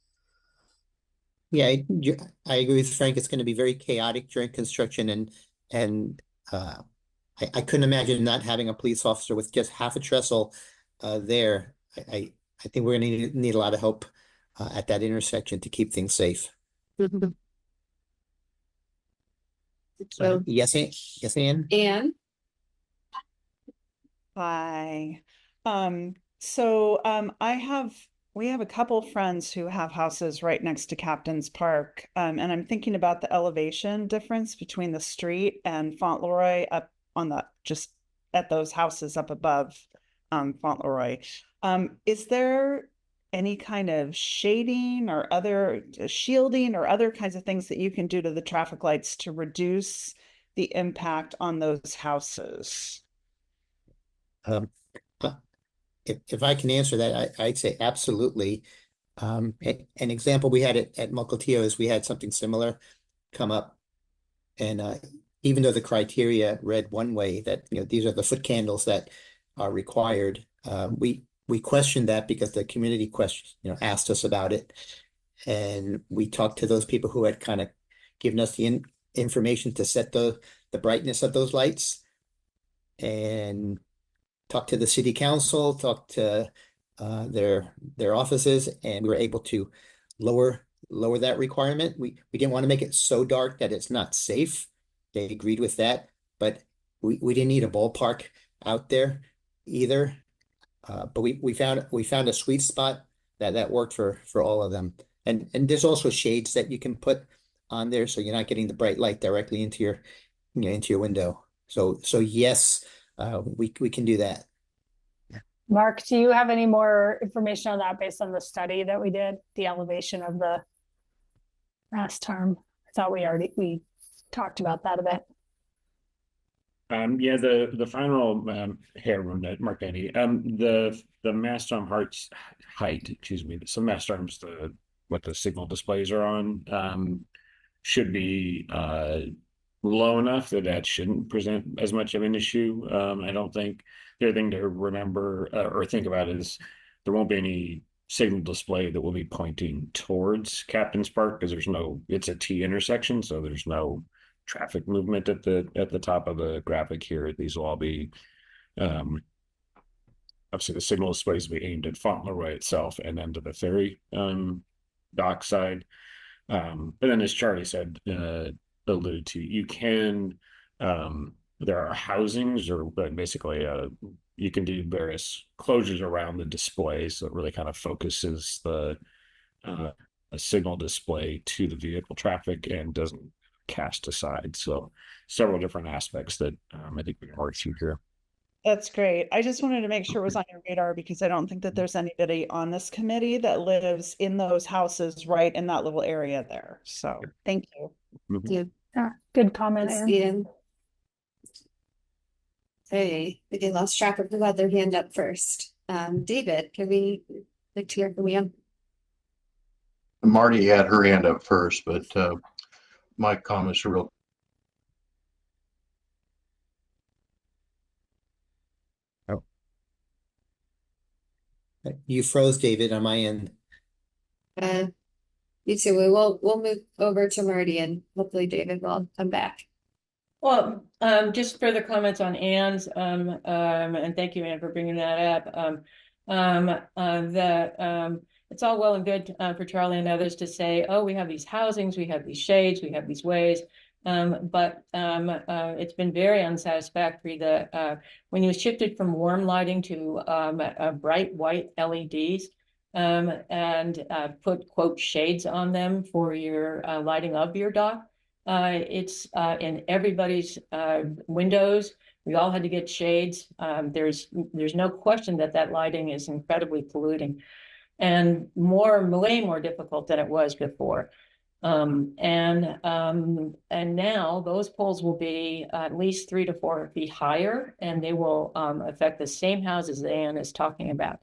Yeah, I agree with Frank. It's going to be very chaotic during construction, and I couldn't imagine not having a police officer with just half a trestle there. I think we're going to need a lot of help at that intersection to keep things safe. So, Yes, Ann? Anne, Hi. We have a couple friends who have houses right next to Captain's Park. And I'm thinking about the elevation difference between the street and Fauntleroy up on just at those houses up above Fauntleroy. Is there any kind of shading or other shielding or other kinds of things that you can do to the traffic lights to reduce the impact on those houses? If I can answer that, I'd say absolutely. An example we had at Mukilteo is we had something similar come up, and even though the criteria read one way, that these are the foot candles that are required, we questioned that because the community asked us about it, and we talked to those people who had kind of given us the information to set the brightness of those lights, and talked to the city council, talked to their offices, and we were able to lower that requirement. We didn't want to make it so dark that it's not safe. They agreed with that, but we didn't need a ballpark out there either. But we found a sweet spot that worked for all of them. And there's also shades that you can put on there, so you're not getting the bright light directly into your window. So yes, we can do that. Mark, do you have any more information on that based on the study that we did, the elevation of the last term? I thought we talked about that a bit. Yeah, the final hair room that Mark Andy, the mast arm height, excuse me. So mast arms, what the signal displays are on, should be low enough that shouldn't present as much of an issue. I don't think. The other thing to remember or think about is there won't be any signal display that will be pointing towards Captain's Park because it's a T intersection, so there's no traffic movement at the top of the graphic here. These will all be obviously the signal displays will be aimed at Fauntleroy itself and then to the ferry dock side. But then as Charlie said, alluded to, you can there are housings but basically you can do various closures around the display, so it really kind of focuses a signal display to the vehicle traffic and doesn't cast aside. So several different aspects that I think we can work through here. That's great. I just wanted to make sure it was on your radar because I don't think that there's anybody on this committee that lives in those houses right in that little area there. So thank you. Mhm. Yeah, good comment, Thanks, Anne. Ian. Hey, I lost track of who had their hand up first. David, can we like to hear from you? Marty had her hand up first, but my comments are real. You froze, David, on my end. You too. We'll move over to Marty and hopefully David will come back. Well, just further comments on Anne's, and thank you, Anne, for bringing that up. It's all well and good for Charlie and others to say, oh, we have these housings, we have these shades, we have these ways. But it's been very unsatisfactory that when you shifted from warm lighting to bright white LEDs and put, quote, shades on them for your lighting of your dock, it's in everybody's windows. We all had to get shades. There's no question that lighting is incredibly polluting and way more difficult than it was before. And now those poles will be at least 3 to 4 feet higher, and they will affect the same houses that Anne is talking about.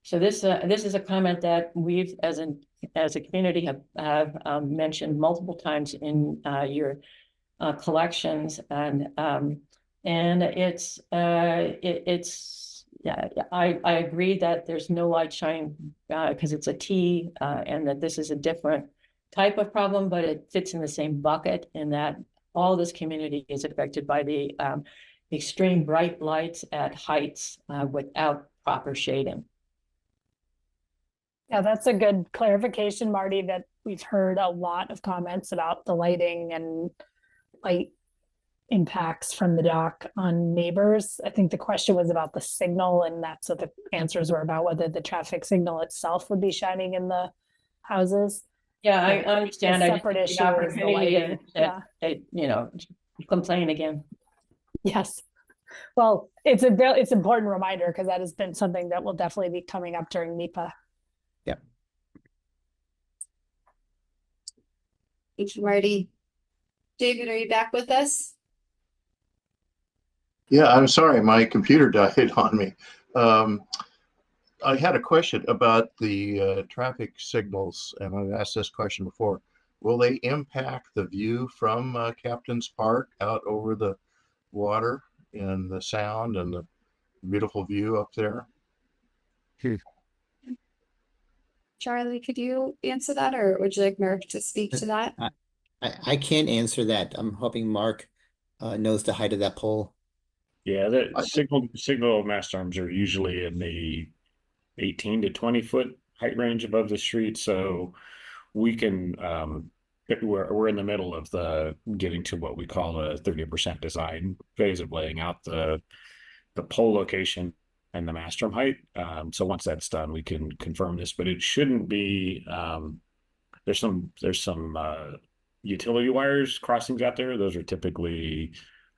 So this is a comment that we've, as a community, have mentioned multiple times in your collections, and it's I agree that there's no light shine because it's a T and that this is a different type of problem, but it fits in the same bucket in that all this community is affected by the extreme bright lights at heights without proper shading. Yeah, that's a good clarification, Marty, that we've heard a lot of comments about the lighting and light impacts from the dock on neighbors. I think the question was about the signal, and that's what the answers were about, whether the traffic signal itself would be shining in the houses. Yeah, I understand. A I just separate think the issue is the opportunity lighting. that they, you know, complain again. Yes. Well, it's it's an important reminder because that has been something that will definitely be coming up during NEPA. Yeah. Thank you, Marty. David, are you back with us? Yeah, I'm sorry, my computer died on me. I had a question about the traffic signals, and I've asked this question before. Will they impact the view from Captain's Park out over the water and the sound and the beautiful view up there? Charlie, could you answer that, or would you like Mark to speak to that? I can't answer that. I'm hoping Mark knows the height of that pole. Yeah, the signal mast arms are usually in the 18 to 20 foot height range above the street. So we can we're in the middle of the getting to what we call a 30% design phase of laying out the pole location and the mast arm height. So once that's done, we can confirm this, but it shouldn't be there's some utility wires crossings out there. Those are typically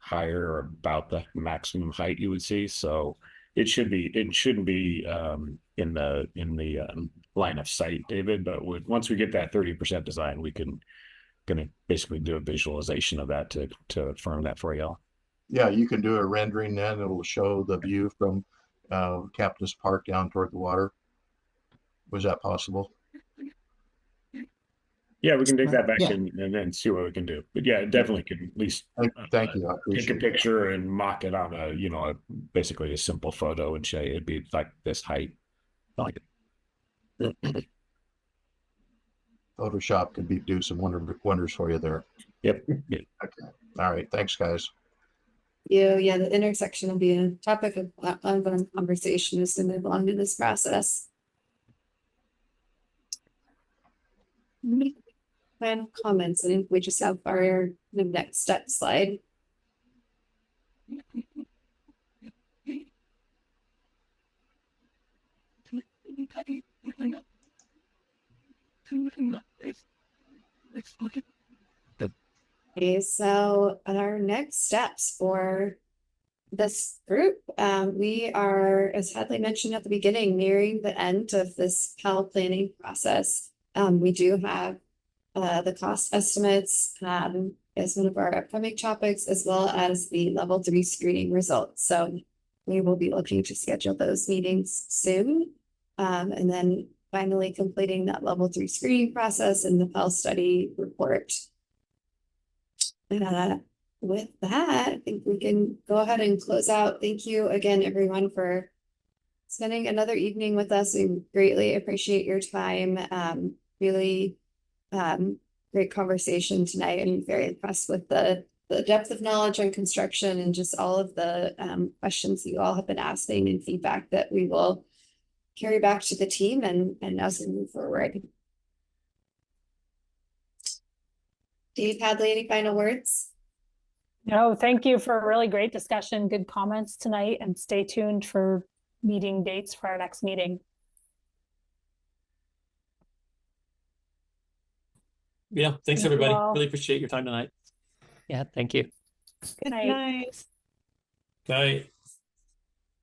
higher or about the maximum height you would see. So it shouldn't be in the line of sight, David. But once we get that 30% design, we gonna basically do a visualization of that to affirm that for y'all. Yeah, you can do a rendering then. It'll show the view from Captain's Park down toward the water. Was that possible? Yeah, we can dig that back Yeah. and then see what we can do. But yeah, it definitely can at least Thank you. I take appreciate a picture and mock it on basically a simple photo and say it'd be like this height. Like it. Photoshop could do some wonders for you there. Yep. Okay. All right. Thanks, guys. Yeah, the intersection will be a topic of ongoing conversation as we move along in this process. Final comments. I think we just have our next step slide. Okay, so our next steps for this group, we are, as Hadley mentioned at the beginning, nearing the end of this PAL planning process. We do have the cost estimates as one of our upcoming topics, as well as the level 3 screening results. So we will be looking to schedule those meetings soon. And then finally completing that level 3 screening process and the PAL study report. With that, I think we can go ahead and close out. Thank you again, everyone, for spending another evening with us. We greatly appreciate your time. Really great conversation tonight. I'm very impressed with the depth of knowledge on construction and just all of the questions you all have been asking and feedback that we will carry back to the team and as we move forward. Dave, Hadley, any final words? No, thank you for a really great discussion, good comments tonight, and stay tuned for meeting dates for our next meeting. Yeah, thanks Thank you everybody. all. Really appreciate your time tonight. Yeah, thank you. Good Night. night. Bye.